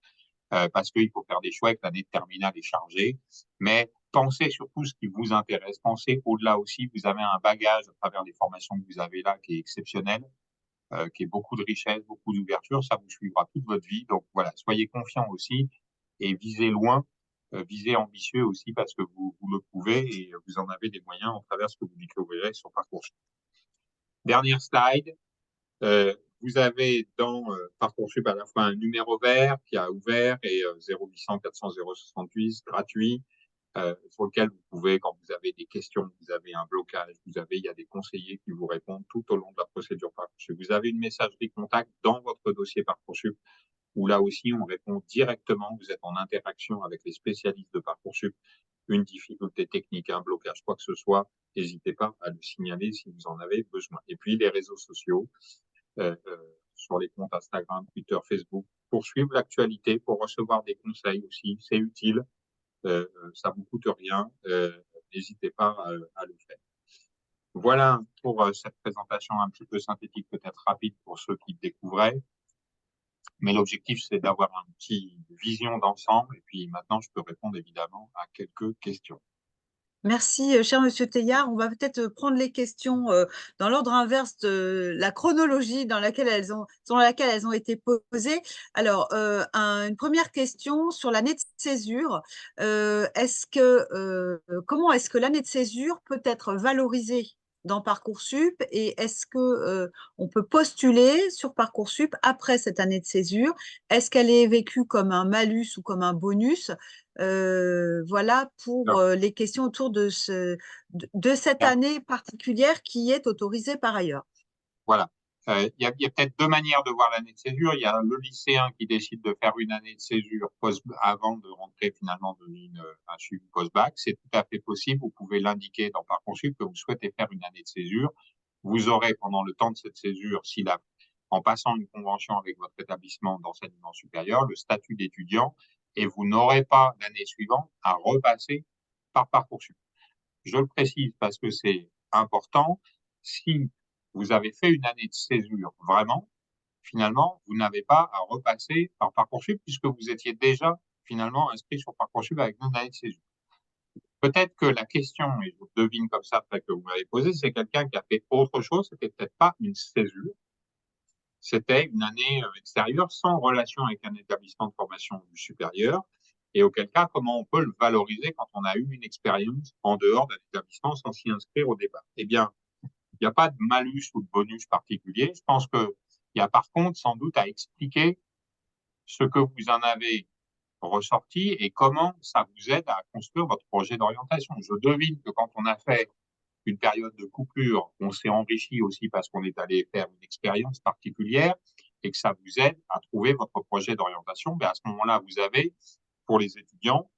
Speaker 2: parce qu'il faut faire des choix et que l'année de terminale est chargée. Mais pensez sur tout ce qui vous intéresse. Pensez au-delà aussi. Vous avez un bagage à travers les formations que vous avez là qui est exceptionnel, qui est beaucoup de richesse, beaucoup d'ouverture. Ça vous suivra toute votre vie. Donc voilà, soyez confiants aussi et visez loin, visez ambitieux aussi parce que vous le pouvez et vous en avez des moyens en travers ce que vous découvrirez sur Parcoursup. Dernière slide. Vous avez dans Parcoursup à la fois un numéro vert qui a ouvert et 0800 400 068 gratuit sur lequel vous pouvez, quand vous avez des questions, vous avez un blocage, il y a des conseillers qui vous répondent tout au long de la procédure Parcoursup. Vous avez une messagerie contact dans votre dossier Parcoursup où là aussi on répond directement, vous êtes en interaction avec les spécialistes de Parcoursup. Une difficulté technique, un blocage, quoi que ce soit, n'hésitez pas à le signaler si vous en avez besoin. Et puis les réseaux sociaux, sur les comptes Instagram, Twitter, Facebook, pour suivre l'actualité, pour recevoir des conseils aussi, c'est utile, ça vous coûte rien, n'hésitez pas à le faire. Voilà pour cette présentation un petit peu synthétique, peut-être rapide pour ceux qui découvraient. Mais l'objectif, c'est d'avoir un petit vision d'ensemble. Et puis maintenant, je peux répondre évidemment à quelques questions.
Speaker 1: Merci, cher Monsieur Teilhard. On va peut-être prendre les questions dans l'ordre inverse de la chronologie dans laquelle elles ont été posées. Alors, une première question sur l'année de césure. Comment est-ce que l'année de césure peut être valorisée dans Parcoursup et est-ce que on peut postuler sur Parcoursup après cette année de césure? Est-ce qu'elle est vécue comme un malus ou comme un bonus? Voilà pour
Speaker 2: Alors,
Speaker 1: les questions autour de cette
Speaker 2: il y a-
Speaker 1: année particulière qui est autorisée par ailleurs.
Speaker 2: voilà. Il y a peut-être deux manières de voir l'année de césure. Il y a le lycéen qui décide de faire une année de césure avant de rentrer finalement dans un suivi post-bac. C'est tout à fait possible. Vous pouvez l'indiquer dans Parcoursup que vous souhaitez faire une année de césure. Vous aurez pendant le temps de cette césure, en passant une convention avec votre établissement d'enseignement supérieur, le statut d'étudiant et vous n'aurez pas l'année suivante à repasser par Parcoursup. Je le précise parce que c'est important. Si vous avez fait une année de césure vraiment, finalement, vous n'avez pas à repasser par Parcoursup puisque vous étiez déjà finalement inscrit sur Parcoursup avec une année de césure. Peut-être que la question, et je devine comme ça après que vous m'avez posé, c'est quelqu'un qui a fait autre chose, c'était peut-être pas une césure, c'était une année extérieure sans relation avec un établissement de formation supérieure. Et auquel cas, comment on peut le valoriser quand on a eu une expérience en dehors d'un établissement sans s'y inscrire au départ? Eh bien, il n'y a pas de malus ou de bonus particulier. Je pense qu'il y a par contre sans doute à expliquer ce que vous en avez ressorti et comment ça vous aide à construire votre projet d'orientation. Je devine que quand on a fait une période de coupure, on s'est enrichi aussi parce qu'on est allé faire une expérience particulière et que ça vous aide à trouver votre projet d'orientation. Ben à ce moment-là, vous avez, pour les étudiants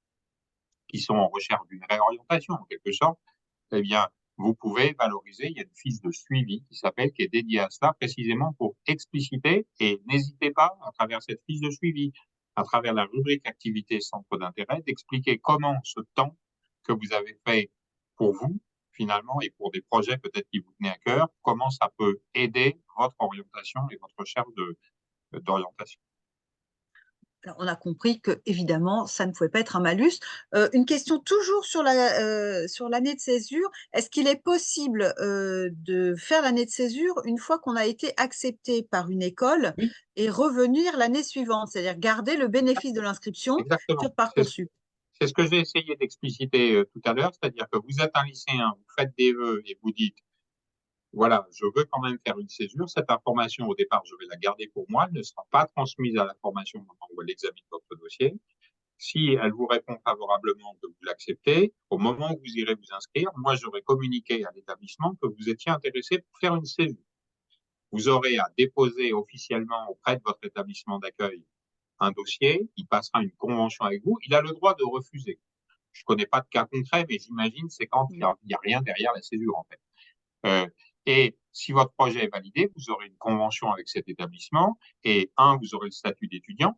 Speaker 2: qui sont en recherche d'une réorientation en quelque sorte, eh bien, vous pouvez valoriser. Il y a une fiche de suivi qui est dédiée à cela précisément pour expliciter et n'hésitez pas à travers cette fiche de suivi, à travers la rubrique activité centre d'intérêt, d'expliquer comment ce temps que vous avez fait pour vous, finalement, et pour des projets peut-être qui vous tenaient à cœur, comment ça peut aider votre orientation et votre recherche d'orientation.
Speaker 1: Alors, on a compris que, évidemment, ça ne pouvait pas être un malus. Une question toujours sur l'année de césure. Est-ce qu'il est possible de faire l'année de césure une fois qu'on a été accepté par une école
Speaker 2: Oui,
Speaker 1: et revenir l'année suivante, c'est-à-dire garder le bénéfice de l'inscription
Speaker 2: exactement.
Speaker 1: sur Parcoursup?
Speaker 2: C'est ce que j'ai essayé d'expliciter tout à l'heure, c'est-à-dire que vous êtes un lycéen, vous faites des vœux et vous dites voilà, je veux quand même faire une césure. Cette information, au départ, je vais la garder pour moi. Elle ne sera pas transmise à la formation au moment où elle examine votre dossier. Si elle vous répond favorablement que vous l'acceptez, au moment où vous irez vous inscrire, moi, j'aurai communiqué à l'établissement que vous étiez intéressé pour faire une césure. Vous aurez à déposer officiellement auprès de votre établissement d'accueil un dossier. Il passera une convention avec vous. Il a le droit de refuser. Je ne connais pas de cas concret, mais j'imagine c'est quand il y a rien derrière la césure, en fait. Euh, et si votre projet est validé, vous aurez une convention avec cet établissement et vous aurez le statut d'étudiant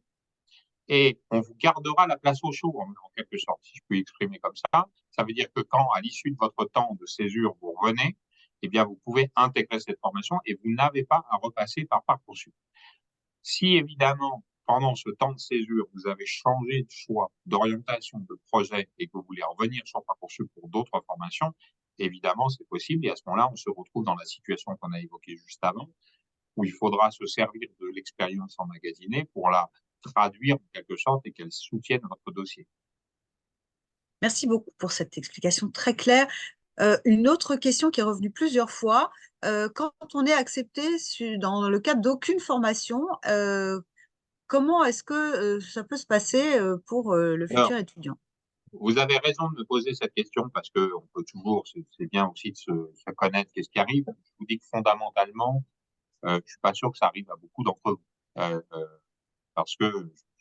Speaker 2: et on vous gardera la place au chaud en quelque sorte, si je puis exprimer comme ça. Ça veut dire que quand, à l'issue de votre temps de césure, vous revenez, eh bien, vous pouvez intégrer cette formation et vous n'avez pas à repasser par Parcoursup. Si évidemment, pendant ce temps de césure, vous avez changé de choix, d'orientation, de projet et que vous voulez revenir sur Parcoursup pour d'autres formations, évidemment, c'est possible. Et à ce moment-là, on se retrouve dans la situation qu'on a évoquée juste avant, où il faudra se servir de l'expérience emmagasinée pour la traduire en quelque sorte et qu'elle soutienne votre dossier.
Speaker 1: Merci beaucoup pour cette explication très claire. Une autre question qui est revenue plusieurs fois, quand on est accepté dans le cadre d'aucune formation, comment est-ce que ça peut se passer pour le
Speaker 2: Alors,
Speaker 1: futur étudiant?
Speaker 2: vous avez raison de me poser cette question parce que on peut toujours, c'est bien aussi de se connaître qu'est-ce qui arrive. Je vous dis que fondamentalement, je suis pas sûr que ça arrive à beaucoup d'entre vous. Parce que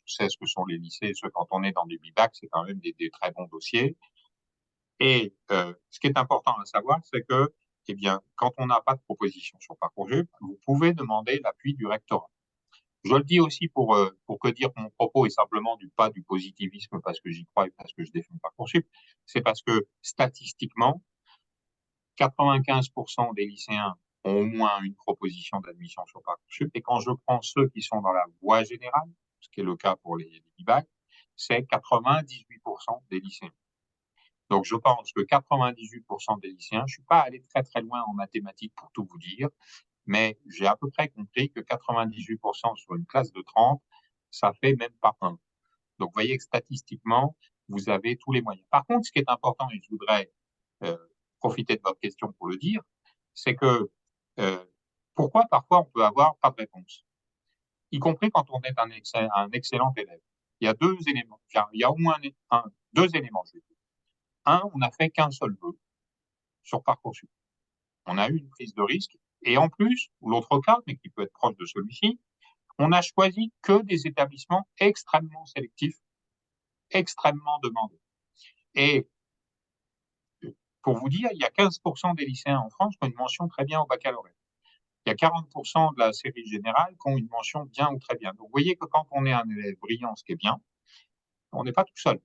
Speaker 2: je sais ce que sont les lycées, ce quand on est dans des bibacs, c'est quand même des très bons dossiers. Et ce qui est important à savoir, c'est que, eh bien, quand on n'a pas de proposition sur Parcoursup, vous pouvez demander l'appui du rectorat. Je le dis aussi pour que dire que mon propos est simplement pas du positivisme parce que j'y crois et parce que je défends Parcoursup, c'est parce que statistiquement, 95% des lycéens ont au moins une proposition d'admission sur Parcoursup. Et quand je prends ceux qui sont dans la voie générale, ce qui est le cas pour les BAC, c'est 98% des lycéens. Donc, je pense que 98% des lycéens, je suis pas allé très très loin en mathématiques pour tout vous dire, mais j'ai à peu près compris que 98% sur une classe de 30, ça fait même pas un. Donc, vous voyez que statistiquement, vous avez tous les moyens. Par contre, ce qui est important, et je voudrais euh, profiter de votre question pour le dire, c'est que euh, pourquoi parfois on peut avoir pas de réponse, y compris quand on est un excellent élève. Il y a deux éléments, il y a au moins deux éléments, je vais dire. Un, on n'a fait qu'un seul vœu sur Parcoursup. On a eu une prise de risque. Et en plus, l'autre cas, mais qui peut être proche de celui-ci, on a choisi que des établissements extrêmement sélectifs, extrêmement demandés. Et pour vous dire, il y a 15% des lycéens en France qui ont une mention très bien au baccalauréat. Il y a 40% de la série générale qui ont une mention bien ou très bien. Donc, vous voyez que quand on est un élève brillant, ce qui est bien, on n'est pas tout seul.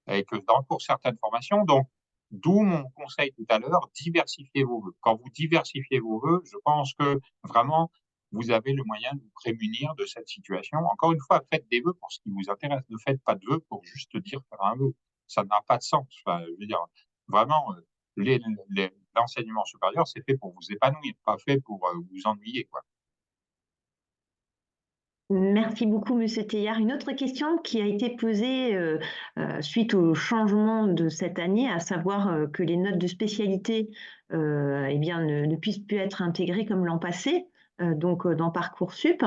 Speaker 2: Et que pour certaines formations, donc, d'où mon conseil tout à l'heure, diversifiez vos vœux. Quand vous diversifiez vos vœux, je pense que vraiment, vous avez le moyen de vous prémunir de cette situation. Encore une fois, faites des vœux pour ce qui vous intéresse. Ne faites pas de vœux pour juste dire faire un vœu. Ça n'a pas de sens. Enfin, je veux dire, vraiment, l'enseignement supérieur, c'est fait pour vous épanouir, pas fait pour vous ennuyer, quoi.
Speaker 3: Merci beaucoup, Monsieur Teilhard. Une autre question qui a été posée suite au changement de cette année, à savoir que les notes de spécialité eh bien, ne puissent plus être intégrées comme l'an passé, donc dans Parcoursup.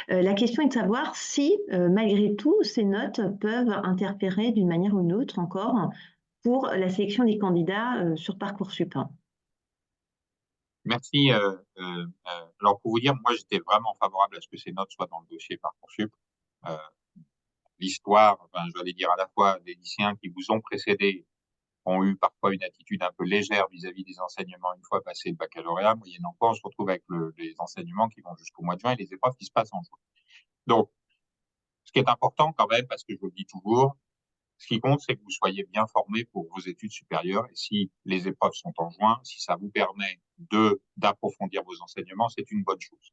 Speaker 3: La question est de savoir si, malgré tout, ces notes peuvent interférer d'une manière ou d'une autre encore pour la sélection des candidats sur Parcoursup.
Speaker 2: Merci. Alors, pour vous dire, moi, j'étais vraiment favorable à ce que ces notes soient dans le dossier Parcoursup. Euh, L'histoire, enfin, je vais dire à la fois des lycéens qui vous ont précédé ont eu parfois une attitude un peu légère vis-à-vis des enseignements une fois passé le baccalauréat. Moyennant quoi, on se retrouve avec les enseignements qui vont jusqu'au mois de juin et les épreuves qui se passent en juin. Donc, ce qui est important quand même, parce que je vous le dis toujours, ce qui compte, c'est que vous soyez bien formés pour vos études supérieures. Et si les épreuves sont en juin, si ça vous permet d'approfondir vos enseignements, c'est une bonne chose.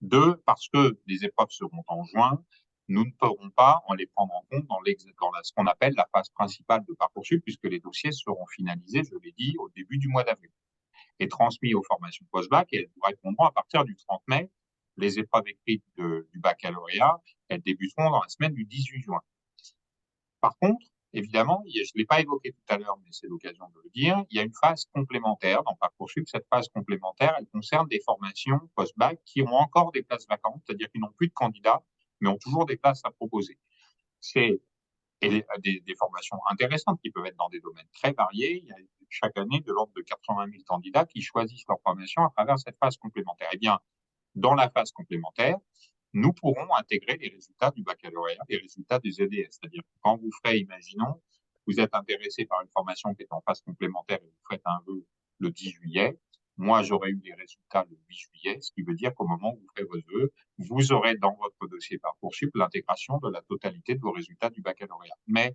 Speaker 2: Deux, parce que les épreuves seront en juin, nous ne pourrons pas en les prendre en compte dans ce qu'on appelle la phase principale de Parcoursup, puisque les dossiers seront finalisés, je l'ai dit, au début du mois d'avril et transmis aux formations post-bac et elles vous répondront à partir du 30 mai. Les épreuves écrites du baccalauréat, elles débuteront dans la semaine du 18 juin. Par contre, évidemment, je ne l'ai pas évoqué tout à l'heure, mais c'est l'occasion de le dire, il y a une phase complémentaire dans Parcoursup. Cette phase complémentaire, elle concerne des formations post-bac qui ont encore des places vacantes, c'est-à-dire qu'ils n'ont plus de candidats, mais ont toujours des places à proposer. C'est des formations intéressantes qui peuvent être dans des domaines très variés. Il y a chaque année de l'ordre de 80 000 candidats qui choisissent leur formation à travers cette phase complémentaire. Eh bien, dans la phase complémentaire, nous pourrons intégrer les résultats du baccalauréat, les résultats des EDS. C'est-à-dire que quand vous ferez, imaginons, vous êtes intéressé par une formation qui est en phase complémentaire et vous faites un vœu le 10 juillet, moi j'aurai eu les résultats le 8 juillet, ce qui veut dire qu'au moment où vous ferez vos vœux, vous aurez dans votre dossier Parcoursup l'intégration de la totalité de vos résultats du baccalauréat. Mais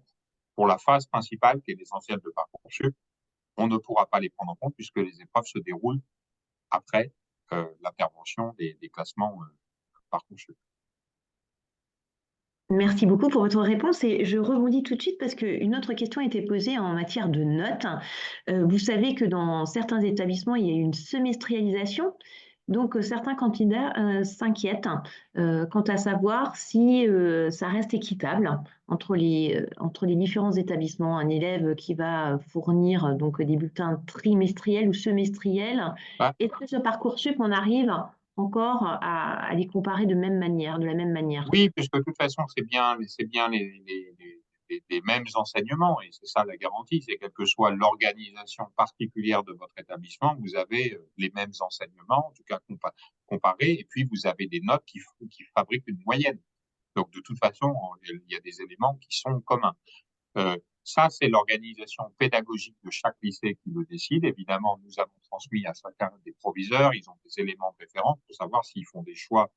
Speaker 2: pour la phase principale, qui est l'essentiel de Parcoursup, on ne pourra pas les prendre en compte puisque les épreuves se déroulent après l'intervention des classements Parcoursup.
Speaker 3: Merci beaucoup pour votre réponse et je rebondis tout de suite parce qu'une autre question a été posée en matière de notes. Vous savez que dans certains établissements, il y a une semestrialisation. Donc, certains candidats s'inquiètent quant à savoir si ça reste équitable entre les différents établissements. Un élève qui va fournir donc des bulletins trimestriels ou semestriels.
Speaker 2: Ah,
Speaker 3: Est-ce que ce Parcoursup, on arrive encore à les comparer de la même manière?
Speaker 2: oui, puisque de toute façon, c'est bien les mêmes enseignements, et c'est ça la garantie, c'est quelle que soit l'organisation particulière de votre établissement, vous avez les mêmes enseignements, en tout cas comparés, et puis vous avez des notes qui fabriquent une moyenne. Donc de toute façon, il y a des éléments qui sont communs. Ça, c'est l'organisation pédagogique de chaque lycée qui le décide. Évidemment, nous avons transmis à chacun des proviseurs, ils ont des éléments de référence pour savoir s'ils font des choix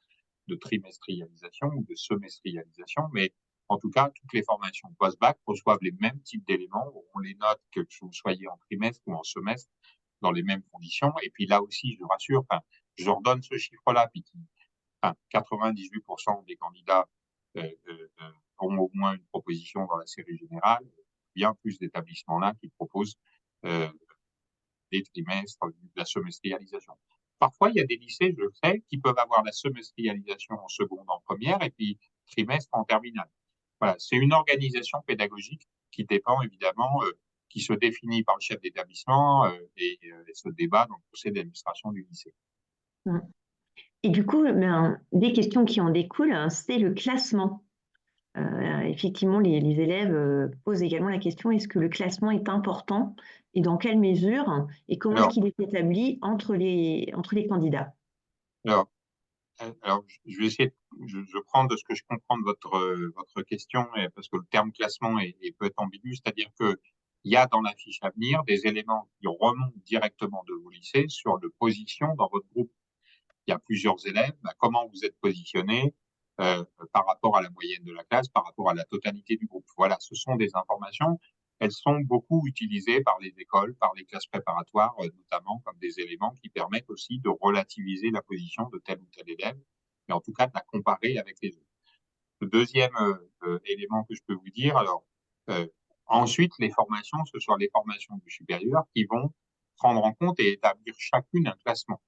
Speaker 2: de trimestrialisation ou de semestrialisation, mais en tout cas, toutes les formations post-bac reçoivent les mêmes types d'éléments. On les note que vous soyez en trimestre ou en semestre. dans les mêmes conditions. Et puis là aussi, je rassure, enfin, je redonne ce chiffre-là, puis 98% des candidats ont au moins une proposition dans la série générale, bien plus d'établissements là qui proposent des trimestres, de la semestrialisation. Parfois, il y a des lycées, je le sais, qui peuvent avoir la semestrialisation en seconde, en première, et puis trimestre en terminale. Voilà, c'est une organisation pédagogique qui dépend évidemment, qui se définit par le chef d'établissement et se débat dans le conseil d'administration du lycée.
Speaker 3: Et du coup, des questions qui en découlent, hein, c'est le classement. Effectivement, les élèves posent également la question, est-ce que le classement est important et dans quelle mesure et comment est-ce qu'il est établi entre les candidats?
Speaker 2: Alors, je vais essayer, je prends de ce que je comprends de votre question, parce que le terme classement peut être ambigu, c'est-à-dire que il y a dans la fiche à venir des éléments qui remontent directement de vos lycées sur le position dans votre groupe. Il y a plusieurs élèves, comment vous êtes positionné par rapport à la moyenne de la classe, par rapport à la totalité du groupe. Voilà, ce sont des informations. Elles sont beaucoup utilisées par les écoles, par les classes préparatoires, notamment comme des éléments qui permettent aussi de relativiser la position de tel ou tel élève, et en tout cas de la comparer avec les autres. Le deuxième élément que je peux vous dire, alors, ensuite, les formations, ce sont les formations du supérieur qui vont prendre en compte et établir chacune un classement.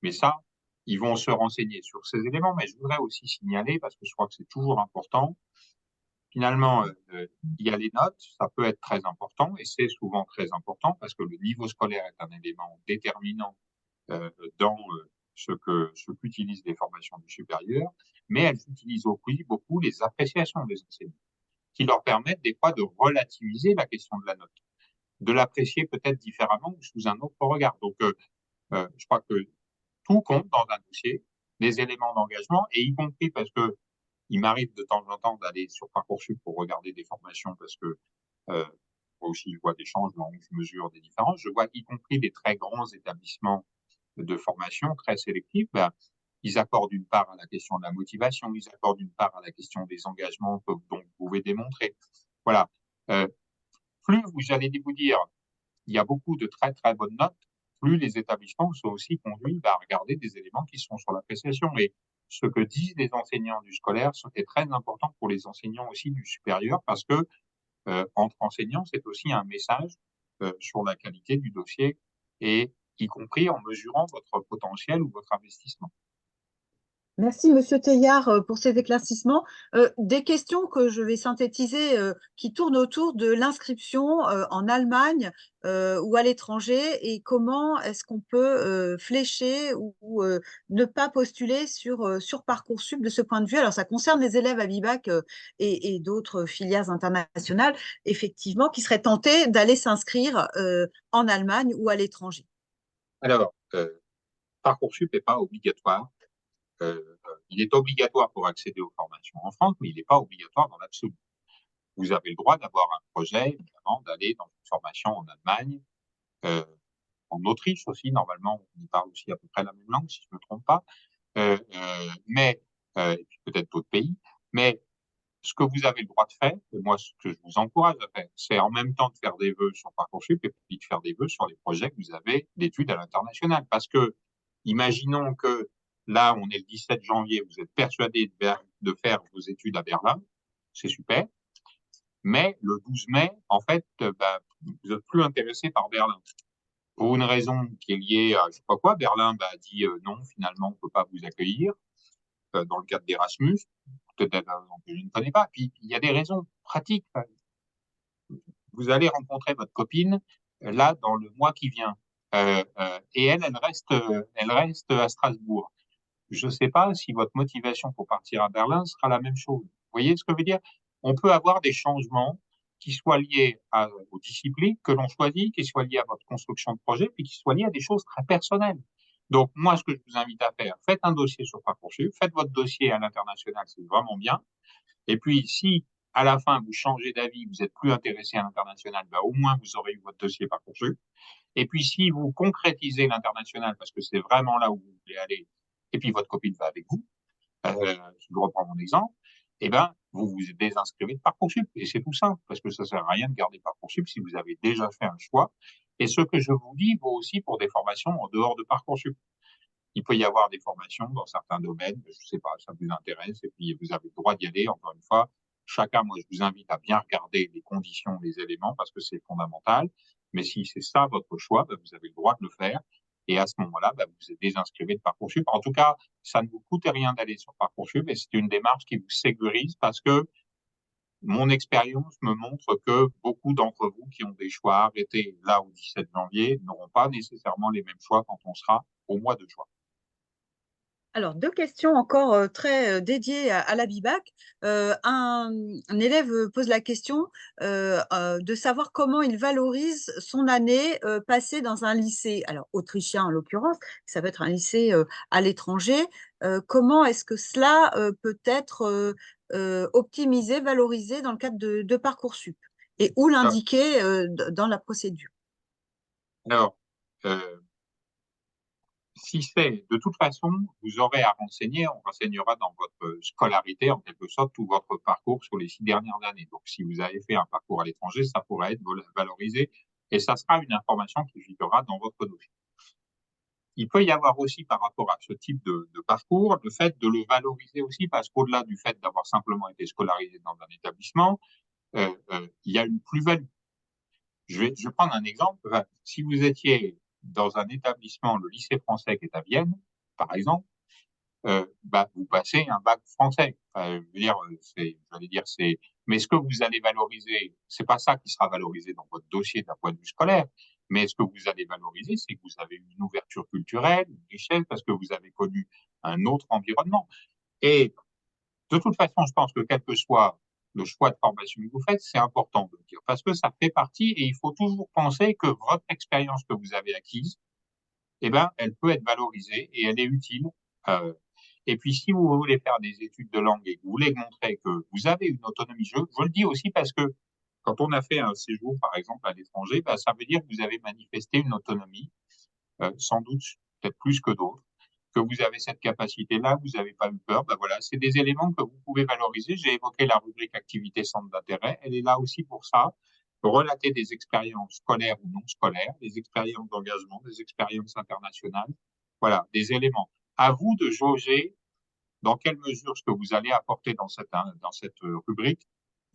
Speaker 2: Mais ça, ils vont se renseigner sur ces éléments. Mais je voudrais aussi signaler, parce que je crois que c'est toujours important, finalement, il y a les notes, ça peut être très important, et c'est souvent très important, parce que le niveau scolaire est un élément déterminant dans ce qu'utilisent les formations du supérieur, mais elles utilisent aussi beaucoup les appréciations des enseignants, qui leur permettent des fois de relativiser la question de la note, de l'apprécier peut-être différemment ou sous un autre regard. Donc, je crois que tout compte dans un dossier, les éléments d'engagement, et y compris parce que il m'arrive de temps en temps d'aller sur Parcoursup pour regarder des formations parce que moi aussi je vois des changements, je mesure des différences. Je vois y compris des très grands établissements de formation très sélectifs, ils accordent une part à la question de la motivation, ils accordent une part à la question des engagements dont vous pouvez démontrer. Voilà. Plus j'allais vous dire, il y a beaucoup de très très bonnes notes, plus les établissements sont aussi conduits à regarder des éléments qui sont sur l'appréciation. Et ce que disent les enseignants du scolaire, c'est très important pour les enseignants aussi du supérieur, parce que entre enseignants, c'est aussi un message sur la qualité du dossier, et y compris en mesurant votre potentiel ou votre investissement.
Speaker 1: Merci, Monsieur Teilhard, pour ces éclaircissements. Des questions que je vais synthétiser qui tournent autour de l'inscription en Allemagne ou à l'étranger et comment est-ce qu'on peut flécher ou ne pas postuler sur Parcoursup de ce point de vue. Alors, ça concerne les élèves à Bibac et d'autres filières internationales, effectivement, qui seraient tentés d'aller s'inscrire en Allemagne ou à l'étranger.
Speaker 2: Alors, Parcoursup n'est pas obligatoire. Il est obligatoire pour accéder aux formations en France, mais il n'est pas obligatoire dans l'absolu. Vous avez le droit d'avoir un projet, évidemment, d'aller dans une formation en Allemagne, en Autriche aussi, normalement, on y parle aussi à peu près la même langue, si je ne me trompe pas, mais et puis peut-être d'autres pays. Mais ce que vous avez le droit de faire, et moi, ce que je vous encourage à faire, c'est en même temps de faire des vœux sur Parcoursup et puis de faire des vœux sur les projets que vous avez d'études à l'international. Parce que, imaginons que là, on est le 17 janvier, vous êtes persuadé de faire vos études à Berlin, c'est super. Mais le 12 mai, en fait, vous n'êtes plus intéressé par Berlin. Pour une raison qui est liée à je sais pas quoi, Berlin dit non, finalement, on ne peut pas vous accueillir dans le cadre d'Erasmus. Peut-être que je ne connais pas. Puis il y a des raisons pratiques. Vous allez rencontrer votre copine là dans le mois qui vient, et elle reste à Strasbourg. Je ne sais pas si votre motivation pour partir à Berlin sera la même chose. Vous voyez ce que je veux dire? On peut avoir des changements qui soient liés aux disciplines que l'on choisit, qui soient liés à votre construction de projet, puis qui soient liés à des choses très personnelles. Donc, moi, ce que je vous invite à faire, faites un dossier sur Parcoursup, faites votre dossier à l'international, c'est vraiment bien. Et puis, si à la fin, vous changez d'avis, vous n'êtes plus intéressé à l'international, au moins, vous aurez eu votre dossier Parcoursup. Et puis, si vous concrétisez l'international, parce que c'est vraiment là où vous voulez aller, et puis votre copine va avec vous, je reprends mon exemple, vous vous désinscrivez de Parcoursup. Et c'est tout simple, parce que ça ne sert à rien de garder Parcoursup si vous avez déjà fait un choix Et ce que je vous dis vaut aussi pour des formations en dehors de Parcoursup. Il peut y avoir des formations dans certains domaines, je ne sais pas, ça vous intéresse, et puis vous avez le droit d'y aller, encore une fois. Chacun, moi, je vous invite à bien regarder les conditions, les éléments, parce que c'est fondamental. Mais si c'est ça votre choix, ben, vous avez le droit de le faire. Et à ce moment-là, ben, vous êtes désinscrivez de Parcoursup. En tout cas, ça ne vous coûte rien d'aller sur Parcoursup, et c'est une démarche qui vous sécurise parce que mon expérience me montre que beaucoup d'entre vous qui ont des choix arrêtés là au 17 janvier n'auront pas nécessairement les mêmes choix quand on sera au mois de juin.
Speaker 1: Alors, deux questions encore très dédiées à la BIBAC. Un élève pose la question de savoir comment il valorise son année passée dans un lycée, alors autrichien en l'occurrence, ça peut être un lycée à l'étranger. Comment est-ce que cela peut être optimisé, valorisé dans le cadre de Parcoursup? Et où
Speaker 2: Alors,
Speaker 1: l'indiquer dans la procédure?
Speaker 2: alors, euh, si c'est de toute façon, vous aurez à renseigner, on renseignera dans votre scolarité en quelque sorte tout votre parcours sur les 6 dernières années. Donc, si vous avez fait un parcours à l'étranger, ça pourra être valorisé et ça sera une information qui figurera dans votre dossier. Il peut y avoir aussi par rapport à ce type de parcours, le fait de le valoriser aussi parce qu'au-delà du fait d'avoir simplement été scolarisé dans un établissement, il y a une plus-value. Je vais prendre un exemple. Enfin, si vous étiez dans un établissement, le lycée français qui est à Vienne, par exemple, bah, vous passez un bac français. Enfin, je veux dire, j'allais dire, mais ce que vous allez valoriser, c'est pas ça qui sera valorisé dans votre dossier d'un point de vue scolaire, mais ce que vous allez valoriser, c'est que vous avez une ouverture culturelle, une richesse, parce que vous avez connu un autre environnement. Et de toute façon, je pense que quel que soit le choix de formation que vous faites, c'est important de le dire, parce que ça fait partie, et il faut toujours penser que votre expérience que vous avez acquise, eh ben, elle peut être valorisée et elle est utile. Euh, et puis, si vous voulez faire des études de langue et que vous voulez montrer que vous avez une autonomie, je le dis aussi parce que quand on a fait un séjour, par exemple, à l'étranger, ben, ça veut dire que vous avez manifesté une autonomie, sans doute peut-être plus que d'autres, que vous avez cette capacité-là, vous n'avez pas eu peur. Ben voilà, c'est des éléments que vous pouvez valoriser. J'ai évoqué la rubrique activité centre d'intérêt. Elle est là aussi pour ça. Relater des expériences scolaires ou non scolaires, des expériences d'engagement, des expériences internationales. Voilà, des éléments. À vous de jauger dans quelle mesure ce que vous allez apporter dans cette rubrique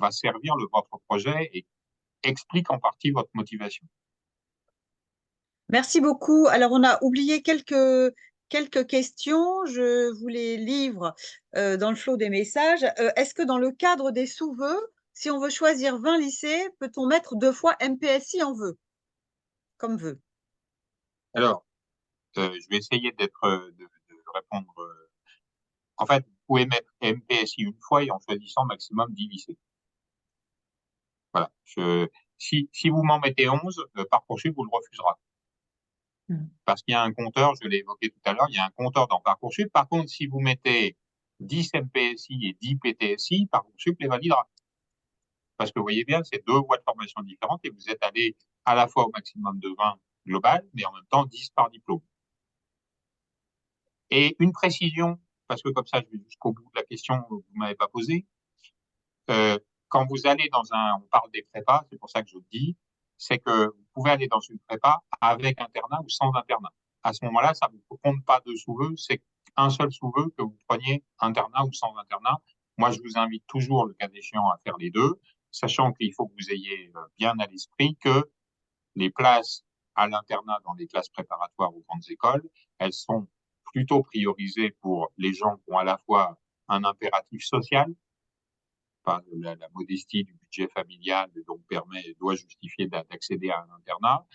Speaker 2: va servir votre projet et explique en partie votre motivation.
Speaker 1: Merci beaucoup. Alors, on a oublié quelques questions. Je vous les livre dans le flot des messages. Est-ce que dans le cadre des sous-vœux, si on veut choisir 20 lycées, peut-on mettre 2 fois MPSI en vœu, comme vœu?
Speaker 2: Alors, je vais essayer de répondre. En fait, vous pouvez mettre MPSI une fois et en choisissant maximum 10 lycées. Voilà. Si vous m'en mettez 11, Parcoursup vous le refusera. Parce qu'il y a un compteur, je l'ai évoqué tout à l'heure, il y a un compteur dans Parcoursup. Par contre, si vous mettez 10 MPSI et 10 PTSI, Parcoursup les validera. Parce que vous voyez bien, c'est 2 voies de formation différentes et vous êtes allé à la fois au maximum de 20 global, mais en même temps 10 par diplôme. Et une précision, parce que comme ça, je vais jusqu'au bout de la question que vous ne m'avez pas posée. Quand vous allez on parle des prépas, c'est pour ça que je le dis, c'est que vous pouvez aller dans une prépa avec internat ou sans internat. À ce moment-là, ça ne vous compte pas de sous-vœux, c'est un seul sous-vœu que vous preniez internat ou sans internat. Moi, je vous invite toujours, le cas échéant, à faire les deux, sachant qu'il faut que vous ayez bien à l'esprit que les places à l'internat dans les classes préparatoires aux grandes écoles, elles sont plutôt priorisées pour les gens qui ont à la fois un impératif social, par la modestie du budget familial, donc doit justifier d'accéder à un internat,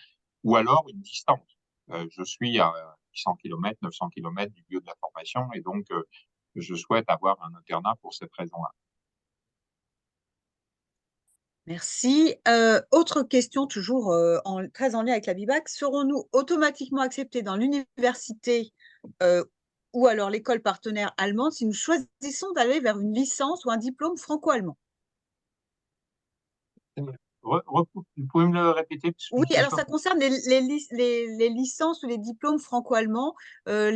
Speaker 2: ou alors une distance. Je suis à 800 km, 900 km du lieu de la formation, et donc je souhaite avoir un internat pour cette raison-là.
Speaker 1: Merci. Autre question, toujours très en lien avec la BIBAC. Serons-nous automatiquement acceptés dans l'université euh, ou alors l'école partenaire allemande si nous choisissons d'aller vers une licence ou un diplôme franco-allemand?
Speaker 2: Vous pouvez me le répéter, parce que je
Speaker 1: Oui,
Speaker 2: ne suis pas
Speaker 1: alors
Speaker 2: sûr.
Speaker 1: ça concerne les licences ou les diplômes franco-allemands,
Speaker 2: Moi,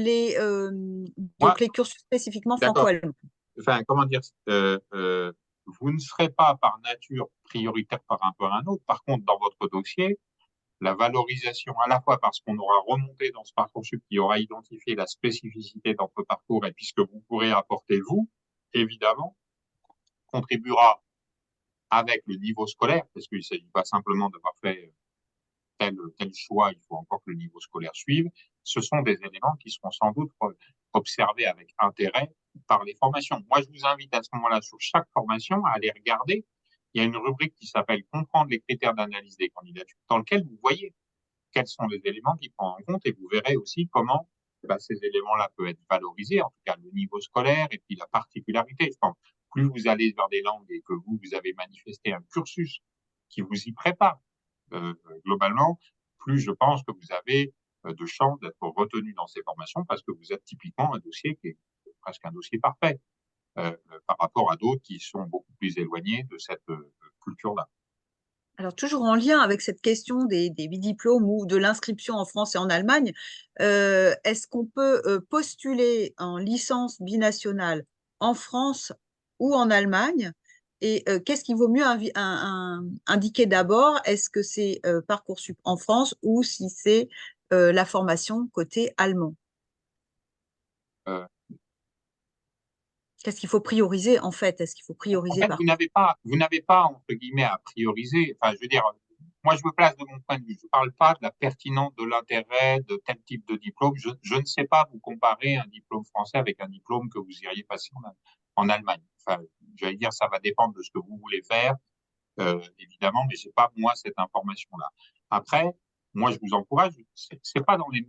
Speaker 1: donc les cursus spécifiquement
Speaker 2: d'accord.
Speaker 1: franco-allemands.
Speaker 2: Enfin, comment dire, vous ne serez pas par nature prioritaire par rapport à un autre. Par contre, dans votre dossier, la valorisation à la fois parce qu'on aura remonté dans ce Parcoursup qui aura identifié la spécificité dans votre parcours et puisque vous pourrez apporter, vous, évidemment, contribuera avec le niveau scolaire, parce qu'il ne s'agit pas simplement d'avoir fait tel choix, il faut encore que le niveau scolaire suive. Ce sont des éléments qui seront sans doute observés avec intérêt par les formations. Moi, je vous invite à ce moment-là, sur chaque formation, à aller regarder. Il y a une rubrique qui s'appelle Comprendre les critères d'analyse des candidatures, dans lequel vous voyez quels sont les éléments qui prennent en compte et vous verrez aussi comment ces éléments-là peuvent être valorisés, en tout cas le niveau scolaire et puis la particularité. Je pense, plus vous allez vers des langues et que vous avez manifesté un cursus qui vous y prépare, globalement, plus je pense que vous avez de chances d'être retenu dans ces formations parce que vous êtes typiquement un dossier qui est presque un dossier parfait par rapport à d'autres qui sont beaucoup plus éloignés de cette culture-là.
Speaker 1: Alors, toujours en lien avec cette question des diplômes ou de l'inscription en France et en Allemagne, est-ce qu'on peut postuler en licence binationale en France ou en Allemagne? Et qu'est-ce qu'il vaut mieux indiquer d'abord? Est-ce que c'est Parcoursup en France ou si c'est la formation côté allemand?
Speaker 2: Euh,
Speaker 1: Qu'est-ce qu'il faut prioriser en fait? Est-ce qu'il faut
Speaker 2: En
Speaker 1: prioriser
Speaker 2: fait, vous n'avez pas, entre guillemets, à prioriser. Enfin, je veux dire, moi, je me place de mon point de vue. Je ne parle pas de la pertinence, de l'intérêt de tel type de diplôme. Je ne sais pas vous comparer un diplôme français avec un diplôme que vous iriez passer en Allemagne. Enfin, j'allais dire, ça va dépendre de ce que vous voulez faire, évidemment, mais c'est pas moi cette information-là. Après, moi, je vous encourage. C'est pas dans les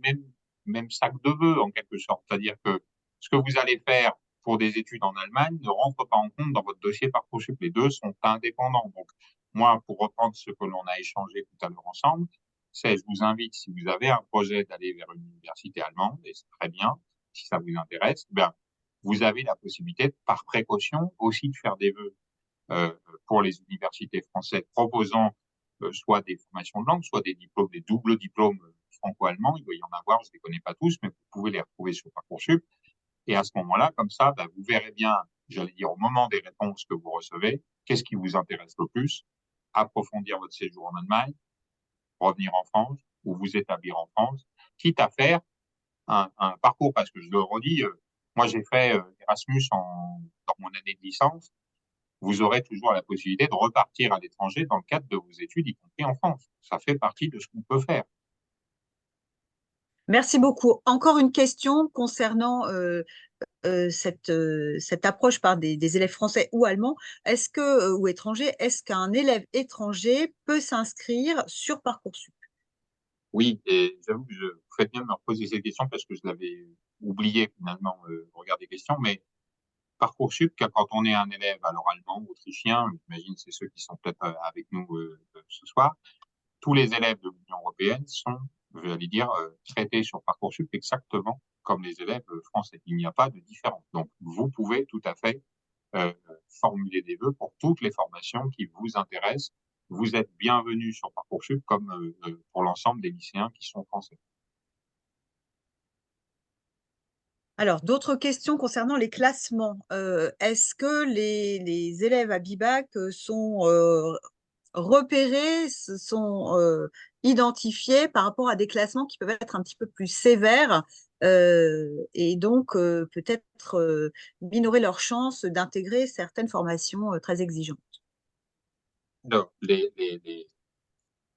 Speaker 2: mêmes sacs de bœufs en quelque sorte. C'est-à-dire que ce que vous allez faire pour des études en Allemagne ne rentre pas en compte dans votre dossier Parcoursup. Les deux sont indépendants. Donc, moi, pour reprendre ce que l'on a échangé tout à l'heure ensemble, c'est, je vous invite, si vous avez un projet d'aller vers une université allemande, et c'est très bien, si ça vous intéresse, ben, vous avez la possibilité, par précaution, aussi de faire des vœux pour les universités françaises proposant soit des formations de langue, soit des diplômes, des doubles diplômes franco-allemands. Il doit y en avoir, je ne les connais pas tous, mais vous pouvez les retrouver sur Parcoursup. Et à ce moment-là, comme ça, bah, vous verrez bien, j'allais dire, au moment des réponses que vous recevez, qu'est-ce qui vous intéresse le plus, approfondir votre séjour en Allemagne, revenir en France ou vous établir en France, quitte à faire un parcours, parce que je le redis, moi j'ai fait Erasmus dans mon année de licence, vous aurez toujours la possibilité de repartir à l'étranger dans le cadre de vos études, y compris en France. Ça fait partie de ce qu'on peut faire.
Speaker 1: Merci beaucoup. Encore une question concernant cette approche par des élèves français ou allemands, ou étrangers, est-ce qu'un élève étranger peut s'inscrire sur Parcoursup?
Speaker 2: Oui, et j'avoue que vous faites bien de me reposer ces questions parce que je l'avais oublié finalement au regard des questions, mais Parcoursup, quand on est un élève alors allemand, autrichien, j'imagine c'est ceux qui sont peut-être avec nous ce soir, tous les élèves de l'Union européenne sont, j'allais dire, traités sur Parcoursup exactement comme les élèves français. Il n'y a pas de différence. Donc, vous pouvez tout à fait euh, formuler des vœux pour toutes les formations qui vous intéressent. Vous êtes bienvenus sur Parcoursup comme pour l'ensemble des lycéens qui sont français.
Speaker 1: Alors, d'autres questions concernant les classements. Est-ce que les élèves à BIBAC sont repérés, sont identifiés par rapport à des classements qui peuvent être un petit peu plus sévères et donc peut-être minorer leurs chances d'intégrer certaines formations très exigeantes?
Speaker 2: Donc, je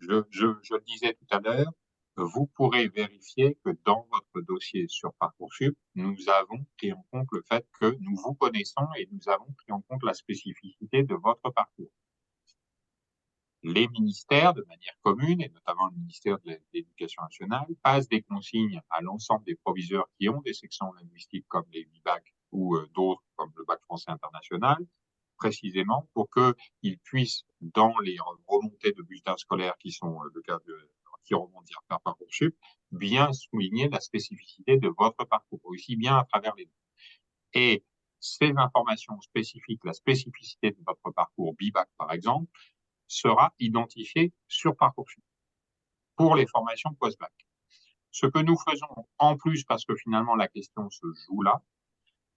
Speaker 2: le disais tout à l'heure, vous pourrez vérifier que dans votre dossier sur Parcoursup, nous avons pris en compte le fait que nous vous connaissons et nous avons pris en compte la spécificité de votre parcours. Les ministères, de manière commune, et notamment le ministère de l'Éducation nationale, passent des consignes à l'ensemble des proviseurs qui ont des sections linguistiques comme les BIBAC ou d'autres comme le bac français international, précisément pour qu'ils puissent, dans les remontées de bulletins scolaires qui sont le cas qui remontent vers Parcoursup, bien souligner la spécificité de votre parcours, aussi bien à travers les deux. Et ces informations spécifiques, la spécificité de votre parcours BIBAC par exemple, sera identifiée sur Parcoursup pour les formations post-bac. Ce que nous faisons en plus, parce que finalement la question se joue là,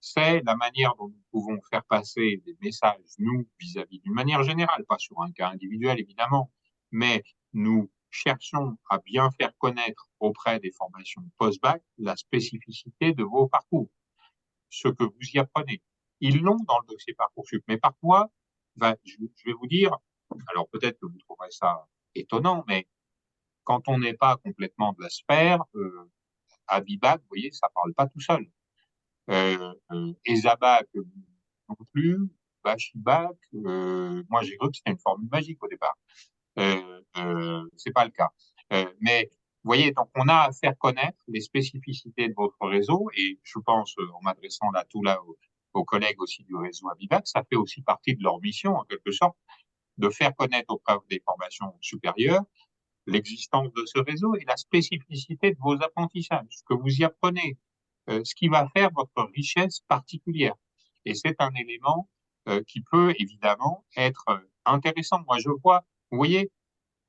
Speaker 2: c'est la manière dont nous pouvons faire passer des messages, nous, vis-à-vis d'une manière générale, pas sur un cas individuel évidemment, mais nous cherchons à bien faire connaître auprès des formations post-bac la spécificité de vos parcours, ce que vous y apprenez. Ils l'ont dans le dossier Parcoursup, mais parfois, je vais vous dire, alors peut-être que vous trouverez ça étonnant, mais quand on n'est pas complètement de la sphère, à Bibac, vous voyez, ça parle pas tout seul. Esabac non plus, Bachibac, moi j'ai cru que c'était une formule magique au départ. C'est pas le cas. Mais vous voyez, donc on a à faire connaître les spécificités de votre réseau, et je pense, en m'adressant là aux collègues aussi du réseau Abivac, ça fait aussi partie de leur mission en quelque sorte, de faire connaître auprès des formations supérieures l'existence de ce réseau et la spécificité de vos apprentissages, ce que vous y apprenez, ce qui va faire votre richesse particulière. Et c'est un élément qui peut évidemment être intéressant. Moi, je vois, vous voyez,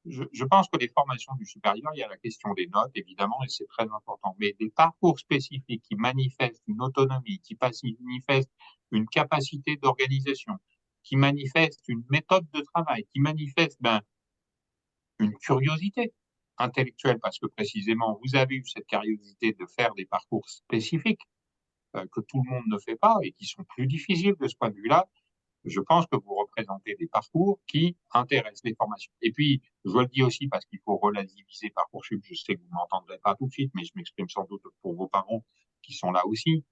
Speaker 2: je pense que les formations du supérieur, il y a la question des notes, évidemment, et c'est très important, mais des parcours spécifiques qui manifestent une autonomie, qui manifestent une capacité d'organisation, qui manifestent une méthode de travail, qui manifestent une curiosité intellectuelle, parce que précisément, vous avez eu cette curiosité de faire des parcours spécifiques que tout le monde ne fait pas et qui sont plus difficiles de ce point de vue-là. Je pense que vous représentez des parcours qui intéressent les formations. Et puis, je le dis aussi parce qu'il faut relativiser Parcoursup. Je sais que vous ne m'entendrez pas tout de suite, mais je m'exprime sans doute pour vos parents qui sont là aussi.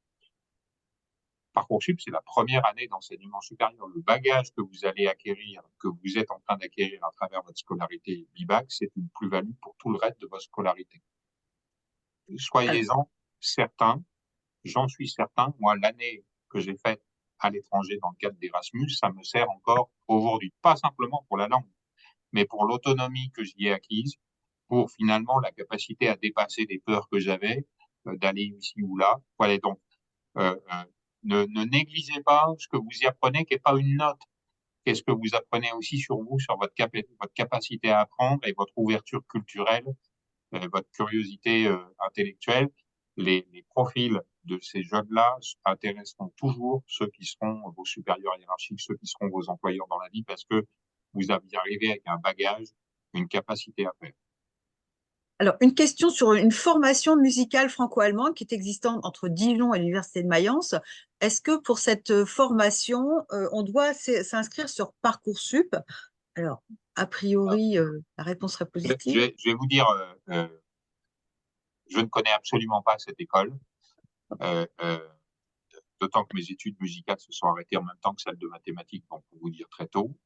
Speaker 2: Parcoursup, c'est la première année d'enseignement supérieur. Le bagage que vous allez acquérir, que vous êtes en train d'acquérir à travers votre scolarité BIBAC, c'est une plus-value pour tout le reste de votre scolarité. Soyez-en certains, j'en suis certain. Moi, l'année que j'ai faite à l'étranger dans le cadre d'Erasmus, ça me sert encore aujourd'hui. Pas simplement pour la langue, mais pour l'autonomie que j'y ai acquise, pour finalement la capacité à dépasser des peurs que j'avais, d'aller ici ou là. Voilà, donc, ne négligez pas ce que vous y apprenez, qui n'est pas une note. Qu'est-ce que vous apprenez aussi sur vous, sur votre capacité à apprendre et votre ouverture culturelle, votre curiosité intellectuelle. Les profils de ces jeunes-là intéresseront toujours ceux qui seront vos supérieurs hiérarchiques, ceux qui seront vos employeurs dans la vie, parce que vous arrivez avec un bagage, une capacité à faire.
Speaker 1: Alors, une question sur une formation musicale franco-allemande qui est existante entre Dijon et l'Université de Mayence. Est-ce que pour cette formation, on doit s'inscrire sur Parcoursup? Alors, a priori, la réponse serait positive.
Speaker 2: Je vais vous dire, je ne connais absolument pas cette école, d'autant que mes études musicales se sont arrêtées en même temps que celles de mathématiques, donc pour vous dire très tôt.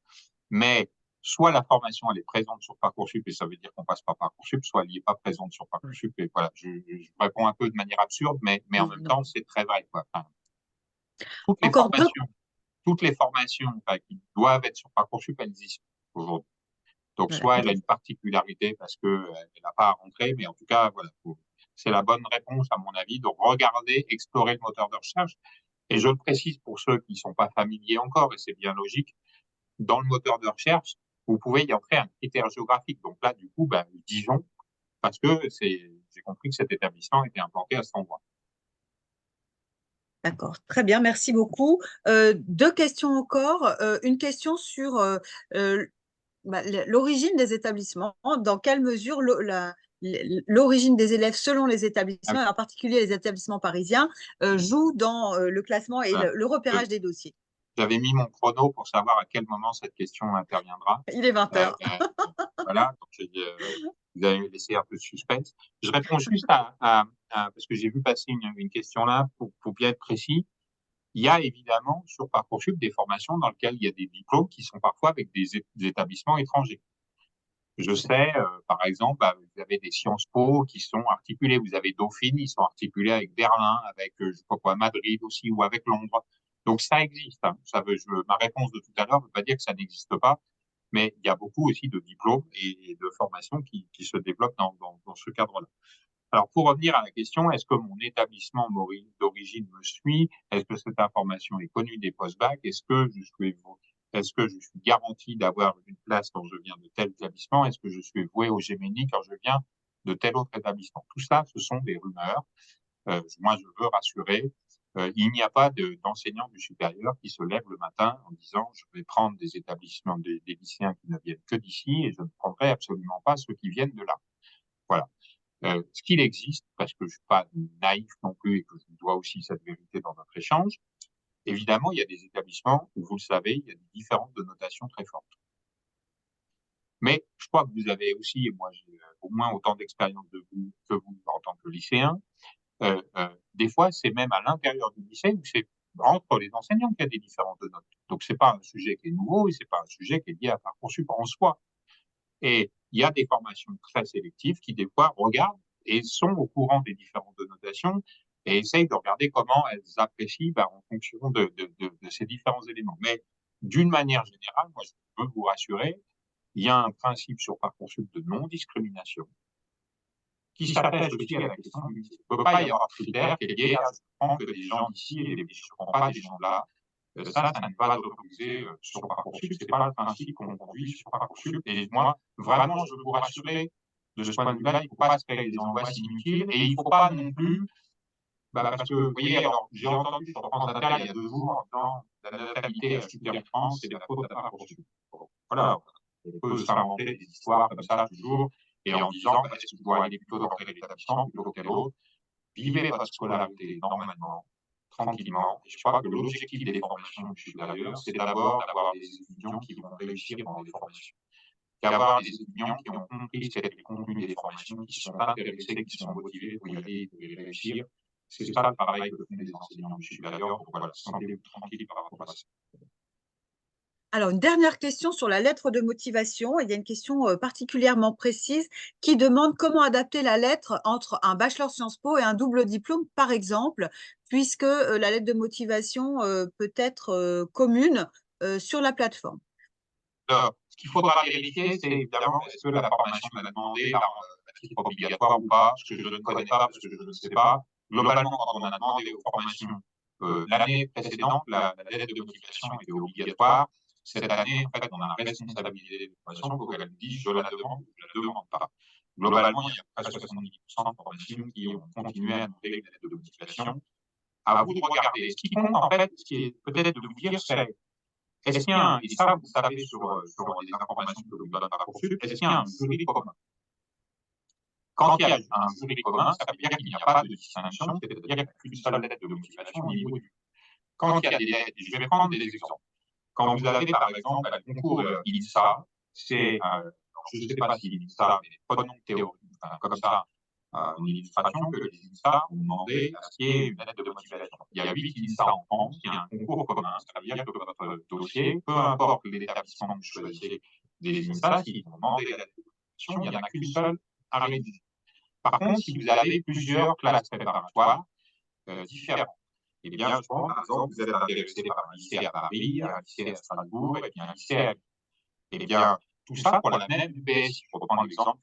Speaker 2: Mais soit la formation elle est présente sur Parcoursup et ça veut dire qu'on passe par Parcoursup, soit elle n'est pas présente sur Parcoursup. Et voilà, je réponds un peu de manière absurde, mais en même temps c'est très vrai, quoi. Enfin,
Speaker 1: Encore deux.
Speaker 2: toutes les formations qui doivent être sur Parcoursup, elles existent aujourd'hui. Donc soit elle a une particularité parce que elle n'a pas à rentrer, mais en tout cas voilà, c'est la bonne réponse à mon avis. Donc regardez, explorer le moteur de recherche. Et je le précise pour ceux qui ne sont pas familiers encore, et c'est bien logique, dans le moteur de recherche, vous pouvez y entrer un critère géographique. Donc là, du coup, Dijon, parce que j'ai compris que cet établissement était implanté à cet endroit.
Speaker 1: D'accord, très bien, merci beaucoup. Deux questions encore. Une question sur l'origine des établissements. Dans quelle mesure l'origine des élèves selon les établissements, et en particulier les établissements parisiens, joue dans le classement et
Speaker 2: Voilà.
Speaker 1: le repérage des dossiers?
Speaker 2: J'avais mis mon chrono pour savoir à quel moment cette question interviendra.
Speaker 1: Il est 20h.
Speaker 2: Voilà, donc vous avez laissé un peu de suspense. Je réponds juste parce que j'ai vu passer une question là, pour bien être précis. Il y a évidemment sur Parcoursup des formations dans lesquelles il y a des diplômes qui sont parfois avec des établissements étrangers. Je sais, par exemple, vous avez des Sciences Po qui sont articulés. Vous avez Dauphine, ils sont articulés avec Berlin, avec, je sais pas quoi, Madrid aussi, ou avec Londres. Donc, ça existe. Hein. Ma réponse de tout à l'heure ne veut pas dire que ça n'existe pas, mais il y a beaucoup aussi de diplômes et de formations qui se développent dans ce cadre-là. Alors, pour revenir à la question, est-ce que mon établissement d'origine me suit? Est-ce que cette information est connue des post-bac? Est-ce que je suis garanti d'avoir une place quand je viens de tel établissement? Est-ce que je suis voué au Géménie quand je viens de tel autre établissement? Tout ça, ce sont des rumeurs. Moi, je veux rassurer. Il n'y a pas d'enseignant du supérieur qui se lève le matin en disant je vais prendre des établissements, des lycéens qui ne viennent que d'ici et je ne prendrai absolument pas ceux qui viennent de là. Voilà. Ce qu'il existe, parce que je suis pas naïf non plus et que je dois aussi cette vérité dans notre échange, évidemment, il y a des établissements où, vous le savez, il y a des différences de notation très fortes. Mais je crois que vous avez aussi, et moi j'ai au moins autant d'expérience que vous en tant que lycéen, des fois c'est même à l'intérieur du lycée où c'est entre les enseignants qu'il y a des différences de notes. Donc c'est pas un sujet qui est nouveau et c'est pas un sujet qui est lié à Parcoursup en soi. Et il y a des formations très sélectives qui des fois regardent et sont au courant des différences de notation et essayent de regarder comment elles apprécient en fonction de ces différents éléments. Mais d'une manière générale, moi je peux vous rassurer, il y a un principe sur Parcoursup de non-discrimination qui s'attache aussi à la question du métier. Il ne peut pas y avoir de critère qui est lié à je prends que des gens d'ici et je ne prends pas des gens de là. Ça n'est pas autorisé sur Parcoursup. Ce n'est pas le principe qu'on conduit sur Parcoursup. Et moi, vraiment, je veux vous rassurer de ce point de vue-là, il ne faut pas se créer des angoisses inutiles et il ne faut pas non plus, parce que, vous voyez, alors, j'ai entendu sur France Inter il y a 2 jours, dans la natalité à Super France, c'est la faute à Parcoursup. Voilà, on peut s'inventer des histoires comme ça toujours, et en disant, est-ce que je dois aller plutôt dans quel établissement plutôt que quel autre? Vivez votre scolarité normalement, tranquillement. Et je crois que l'objectif des formations supérieures, c'est d'abord d'avoir des étudiants qui vont réussir dans les formations. D'avoir des étudiants qui ont compris ce qu'est le contenu des formations, qui sont intéressés, qui sont motivés pour y aller et réussir. C'est ça le travail que font les enseignants du supérieur. Donc voilà, sentez-vous tranquille par rapport à ça.
Speaker 1: Alors, une dernière question sur la lettre de motivation. Il y a une question particulièrement précise qui demande comment adapter la lettre entre un bachelor Sciences Po et un double diplôme, par exemple, puisque la lettre de motivation peut être commune sur la plateforme.
Speaker 2: Alors, ce qu'il faudra vérifier, c'est évidemment est-ce que la formation est demandée par titre obligatoire ou pas, ce que je ne connais pas parce que je ne sais pas. Globalement, quand on a demandé aux formations l'année précédente, la lettre de motivation était obligatoire. Cette année, en fait, on a responsabilisé les formations pour qu'elles nous disent je la demande ou je la demande pas. Globalement, il y a presque 70% de formations qui ont continué à demander une lettre de motivation. À vous de regarder. Ce qui compte, en fait, ce qui est peut-être de vous dire, c'est est-ce qu'il y a un, et ça, vous savez, sur les informations que vous donne Parcoursup, est-ce qu'il y a un jury commun? Quand il y a un jury commun, ça veut dire qu'il n'y a pas de distinction, c'est-à-dire qu'il n'y a qu'une seule lettre de motivation au niveau du. Quand il y a des lettres, je vais prendre des exemples. Quand vous avez, par exemple, le concours INSA, c'est, je ne sais pas si l'INSA, mais prenons théorique, comme ça, une illustration que les INSA ont demandé à ce qu'il y ait une lettre de motivation. Il y a 8 INSA en France, il y a un concours commun, ça veut dire que votre dossier, peu importe l'établissement que vous choisissez des INSA, s'ils vont demander la lettre de motivation, il n'y en a qu'une seule à rédiger. Par contre, si vous avez plusieurs classes préparatoires différentes, eh bien, je pense, par exemple, vous êtes intéressé par un lycée à Paris, un lycée à Strasbourg, et puis un lycée à Lyon. Eh bien, tout ça pour la même UPS. Je reprends l'exemple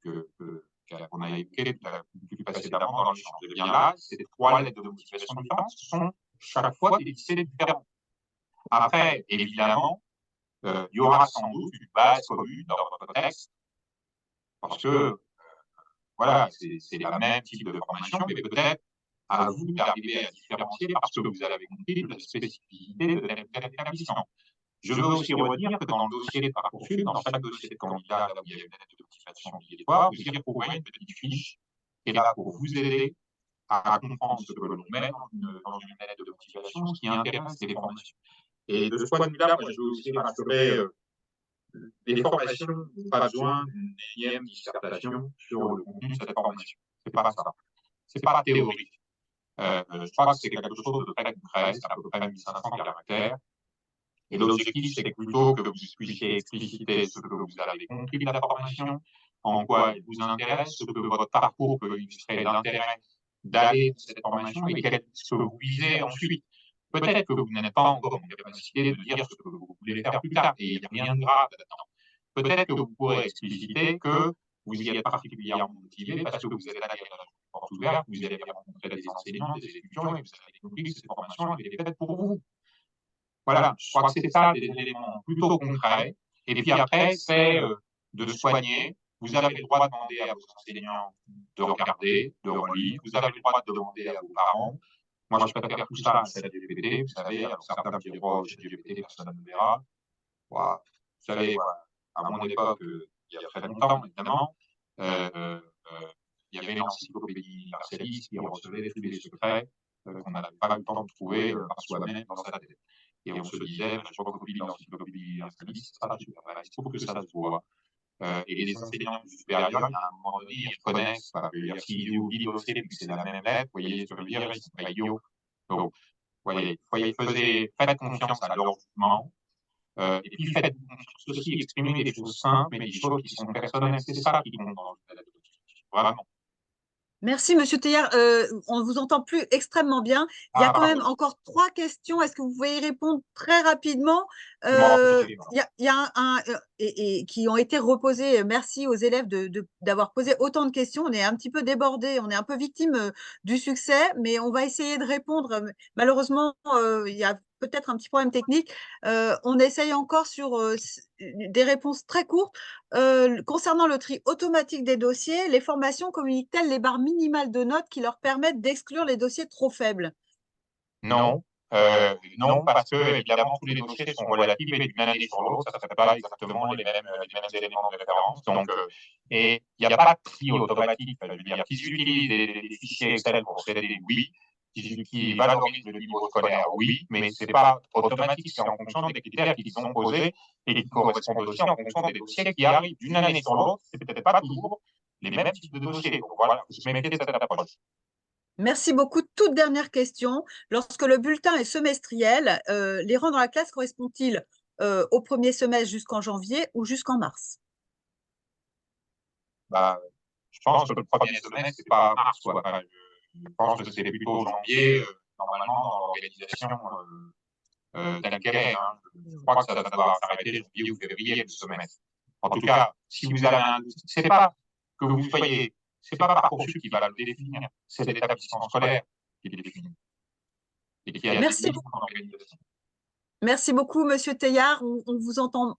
Speaker 2: qu'on a évoqué plus précédemment dans l'échange. Eh bien là, c'est des 3 lettres de motivation différentes, ce sont chaque fois des lycées différents. Après, évidemment, il y aura sans doute une base commune dans votre texte, parce que, voilà, c'est le même type de formation, mais peut-être à vous d'arriver à différencier parce que vous avez compris la spécificité de tel établissement. Je veux aussi redire que dans le dossier de Parcoursup, dans chaque dossier de candidat, là où il y a une lettre de motivation obligatoire, vous y retrouverez une petite fiche qui est là pour vous aider à comprendre ce que l'on met dans une lettre de motivation, ce qui intéresse les formations. Et de ce point de vue-là, moi, je veux aussi rassurer les formations n'ont pas besoin d'une énième dissertation sur le contenu de cette formation. C'est pas ça. C'est pas théorique. Je crois que c'est quelque chose de très concret, c'est à peu près 1500 caractères. Et l'objectif, c'est plutôt que vous puissiez expliciter ce que vous avez compris de la formation, en quoi elle vous intéresse, ce que votre parcours peut illustrer l'intérêt d'aller dans cette formation et ce que vous visez ensuite. Peut-être que vous n'êtes pas encore en capacité de dire ce que vous voulez faire plus tard, et il n'y a rien de grave là-dedans. Peut-être que vous pourrez expliciter que vous y êtes particulièrement motivé parce que vous êtes allé dans une porte ouverte, vous avez rencontré des enseignants, des étudiants, et vous avez compris que cette formation était faite pour vous. Voilà, je crois que c'est ça des éléments plutôt concrets. Et puis après, c'est de soigner. Vous avez le droit de demander à vos enseignants de regarder, de relire. Vous avez le droit de demander à vos parents. Moi, je préfère tout ça à ChatGPT. Vous savez, alors certains me diront, ChatGPT, personne ne le verra. Voilà. Vous savez, voilà, à mon époque, il y a très longtemps, évidemment, euh, il y avait l'encyclopédie Marcellis qui recevait tous les secrets qu'on n'avait pas eu le temps de trouver par soi-même dans sa tête. Et on se disait, je recopie l'encyclopédie Marcellis, ça sera super. Voilà, il faut que ça se voit. Et les enseignants du supérieur, il y a un moment donné, ils reconnaissent, s'ils oublient le dossier, puis c'est la même lettre, vous voyez ce que je veux dire, ils sont pas idiots. Donc, vous voyez, faites confiance à leur jugement. Et puis faites aussi exprimer des choses simples, mais des choses qui sont personnelles. C'est ça qui compte dans le vraiment.
Speaker 1: Merci, Monsieur Teilhard. On ne vous entend plus extrêmement bien. Il y a quand même encore 3 questions. Est-ce que vous pouvez y répondre très rapidement? Il y a et qui ont été reposées. Merci aux élèves d'avoir posé autant de questions. On est un petit peu débordés, on est un peu victime du succès, mais on va essayer de répondre. Malheureusement, il y a peut-être un petit problème technique. On essaye encore sur des réponses très courtes. Concernant le tri automatique des dossiers, les formations communiquent-elles les barres minimales de notes qui leur permettent d'exclure les dossiers trop faibles?
Speaker 2: Non. Non, parce que évidemment tous les dossiers sont relatifs et d'une année sur l'autre, ça ne serait pas exactement les mêmes éléments de référence. Donc, et il n'y a pas de tri automatique. Je veux dire, qu'ils utilisent des fichiers Excel pour traiter, oui. Qu'ils valorisent le niveau scolaire, oui, mais ce n'est pas automatique, c'est en fonction des critères qu'ils ont posés et qui correspondent aussi en fonction des dossiers qui arrivent d'une année sur l'autre. C'est peut-être pas toujours les mêmes types de dossiers. Donc voilà, il faut se méfier de cette approche.
Speaker 1: Merci beaucoup. Toute dernière question. Lorsque le bulletin est semestriel, les rangs dans la classe correspondent-ils au premier semestre jusqu'en janvier ou jusqu'en mars?
Speaker 2: Bah, je pense que le premier semestre, c'est pas mars, quoi. Enfin, je pense que c'est plutôt janvier, normalement, dans l'organisation telle qu'elle est. Hein. Je crois que ça doit s'arrêter janvier ou février, le semestre. En tout cas, si vous avez un... C'est pas que vous soyez... C'est pas Parcoursup qui va le définir, c'est l'établissement scolaire qui le définit. Et qui a
Speaker 1: Merci beaucoup. Merci beaucoup, Monsieur Teilhard. On vous entend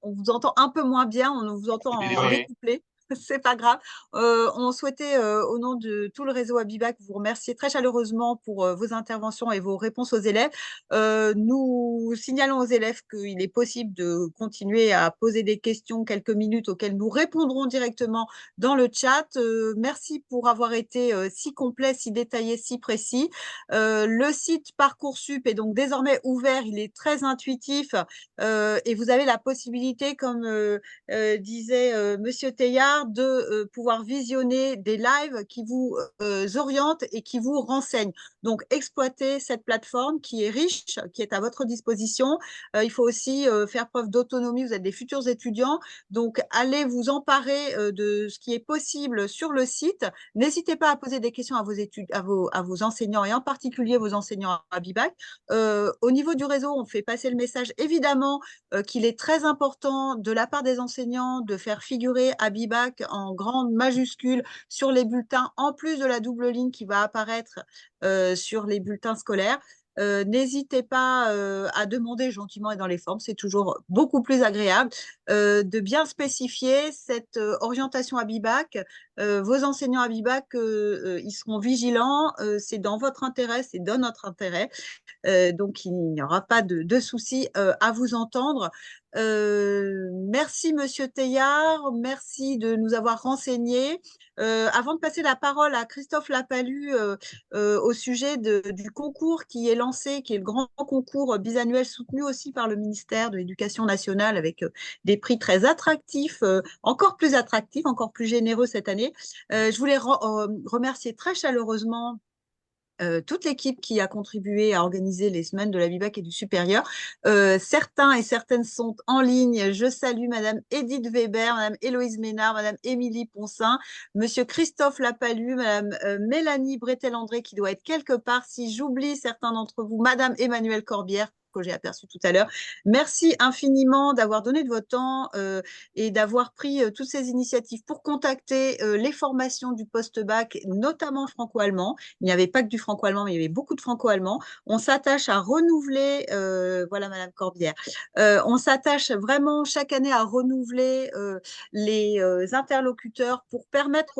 Speaker 1: un peu moins bien, on vous entend en découplé. C'est pas grave. On souhaitait, au nom de tout le réseau Abibac, vous remercier très chaleureusement pour vos interventions et vos réponses aux élèves. Nous signalons aux élèves qu'il est possible de continuer à poser des questions quelques minutes auxquelles nous répondrons directement dans le chat. Merci pour avoir été si complet, si détaillé, si précis. Le site Parcoursup est donc désormais ouvert. Il est très intuitif et vous avez la possibilité, comme disait Monsieur Teilhard, de pouvoir visionner des lives qui vous orientent et qui vous renseignent. Donc, exploitez cette plateforme qui est riche, qui est à votre disposition. Il faut aussi faire preuve d'autonomie. Vous êtes des futurs étudiants. Donc, allez vous emparer de ce qui est possible sur le site. N'hésitez pas à poser des questions à vos enseignants et en particulier vos enseignants à Abibac. Au niveau du réseau, on fait passer le message évidemment qu'il est très important de la part des enseignants de faire figurer Abibac en grande majuscule sur les bulletins, en plus de la double ligne qui va apparaître sur les bulletins scolaires. N'hésitez pas à demander gentiment et dans les formes, c'est toujours beaucoup plus agréable de bien spécifier cette orientation Abibac. Vos enseignants Abibac, ils seront vigilants, c'est dans votre intérêt, c'est dans notre intérêt. Donc, il n'y aura pas de souci à vous entendre. Merci, Monsieur Teilhard. Merci de nous avoir renseignés. Avant de passer la parole à Christophe Lapalu au sujet du concours qui est lancé, qui est le grand concours bisannuel soutenu aussi par le ministère de l'Éducation nationale avec des prix très attractifs, encore plus attractifs, encore plus généreux cette année. Je voulais remercier très chaleureusement toute l'équipe qui a contribué à organiser les semaines de l'Abibac et du supérieur. Certains et certaines sont en ligne. Je salue Madame Edith Weber, Madame Héloïse Ménard, Madame Émilie Poncin, Monsieur Christophe Lapalu, Madame Mélanie Bretel-André qui doit être quelque part. Si j'oublie certains d'entre vous, Madame Emmanuelle Corbière, que j'ai aperçu tout à l'heure. Merci infiniment d'avoir donné de votre temps et d'avoir pris toutes ces initiatives pour contacter les formations du post-bac, notamment franco-allemand. Il n'y avait pas que du franco-allemand, mais il y avait beaucoup de franco-allemand. On s'attache à renouveler, voilà Madame Corbière, on s'attache vraiment chaque année à renouveler les interlocuteurs pour permettre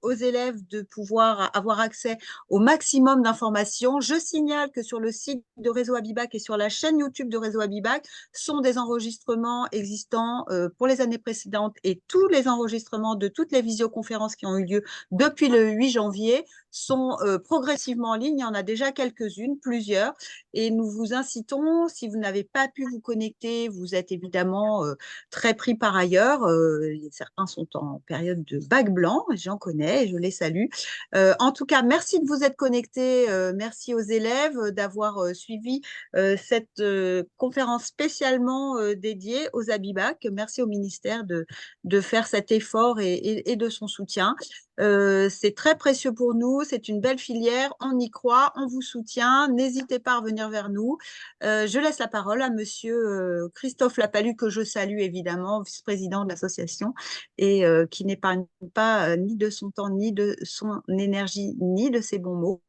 Speaker 1: aux élèves de pouvoir avoir accès au maximum d'informations. Je signale que sur le site de Réseau Abibac et sur la chaîne YouTube de Réseau Abibac sont des enregistrements existants pour les années précédentes et tous les enregistrements de toutes les visioconférences qui ont eu lieu depuis le 8 janvier sont progressivement en ligne. Il y en a déjà quelques-unes, plusieurs, et nous vous incitons, si vous n'avez pas pu vous connecter, vous êtes évidemment très pris par ailleurs. Certains sont en période de bac blanc, j'en connais, et je les salue. En tout cas, merci de vous être connectés. Merci aux élèves d'avoir suivi cette conférence spécialement dédiée aux Abibac. Merci au ministère de faire cet effort et de son soutien. C'est très précieux pour nous, c'est une belle filière, on y croit, on vous soutient, n'hésitez pas à revenir vers nous. Je laisse la parole à monsieur Christophe Lapalu, que je salue évidemment, vice-président de l'association, et qui n'épargne pas ni de son temps, ni de son énergie, ni de ses bons mots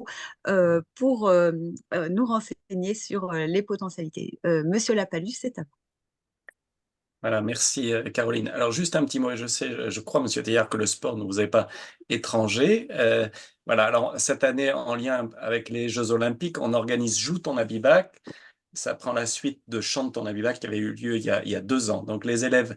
Speaker 1: pour nous renseigner sur les potentialités. Monsieur Lapalu, c'est à vous.
Speaker 4: Voilà, merci Caroline. Alors juste un petit mot, je sais, je crois, Monsieur Théard, que le sport ne vous est pas étranger. Voilà, alors cette année, en lien avec les Jeux Olympiques, on organise Joue ton Abibac. Ça prend la suite de Chante ton Abibac qui avait eu lieu il y a 2 ans. Donc les élèves,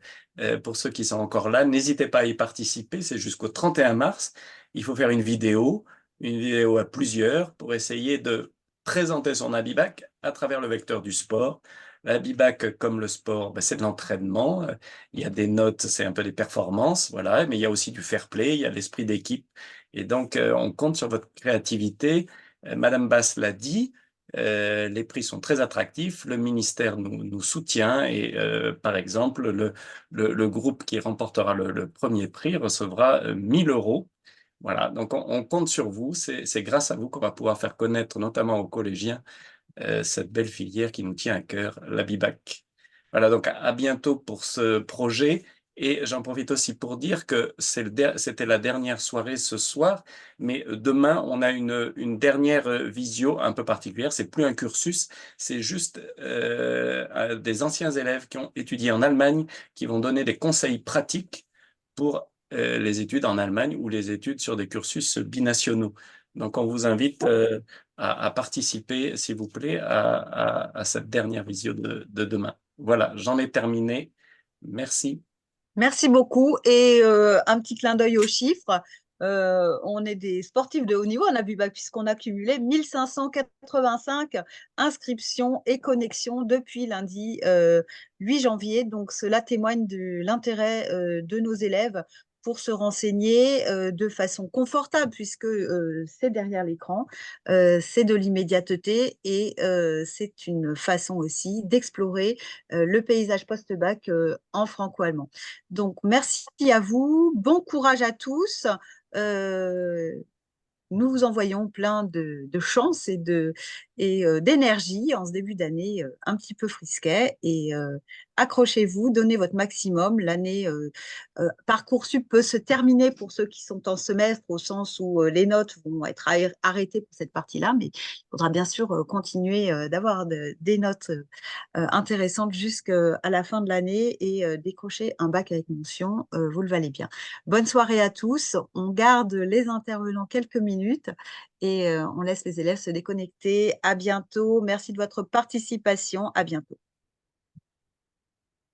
Speaker 4: pour ceux qui sont encore là, n'hésitez pas à y participer, c'est jusqu'au 31 mars. Il faut faire une vidéo à plusieurs, pour essayer de présenter son Abibac à travers le vecteur du sport. L'Abibac, comme le sport, ben, c'est de l'entraînement. Il y a des notes, c'est un peu des performances, voilà. Mais il y a aussi du fair play, il y a l'esprit d'équipe. Et donc, on compte sur votre créativité. Madame Basse l'a dit, les prix sont très attractifs. Le ministère nous soutient et, par exemple, le groupe qui remportera le premier prix recevra 1 000 euros. Voilà, donc on compte sur vous. C'est grâce à vous qu'on va pouvoir faire connaître, notamment aux collégiens, cette belle filière qui nous tient à cœur, l'Abibac. Voilà, donc à bientôt pour ce projet. Et j'en profite aussi pour dire que c'était la dernière soirée ce soir, mais demain, on a une dernière visio un peu particulière. C'est plus un cursus, c'est juste des anciens élèves qui ont étudié en Allemagne, qui vont donner des conseils pratiques pour les études en Allemagne ou les études sur des cursus binationaux. Donc, on vous invite à participer, s'il vous plaît, à cette dernière visio de demain. Voilà, j'en ai terminé. Merci.
Speaker 1: Merci beaucoup. Et un petit clin d'œil aux chiffres. On est des sportifs de haut niveau en Abibac puisqu'on a cumulé 1585 inscriptions et connexions depuis lundi 8 janvier. Donc, cela témoigne de l'intérêt de nos élèves pour se renseigner de façon confortable puisque c'est derrière l'écran, c'est de l'immédiateté et c'est une façon aussi d'explorer le paysage post-bac en franco-allemand. Donc, merci à vous, bon courage à tous. Nous vous envoyons plein de chance et d'énergie en ce début d'année un petit peu frisquet. Et accrochez-vous, donnez votre maximum. L'année Parcoursup peut se terminer pour ceux qui sont en semestre, au sens où les notes vont être arrêtées pour cette partie-là. Mais il faudra bien sûr continuer d'avoir des notes intéressantes jusqu'à la fin de l'année et décrocher un bac avec mention. Vous le valez bien. Bonne soirée à tous. On garde les intervenants quelques minutes et on laisse les élèves se déconnecter. À bientôt. Merci de votre participation. À bientôt.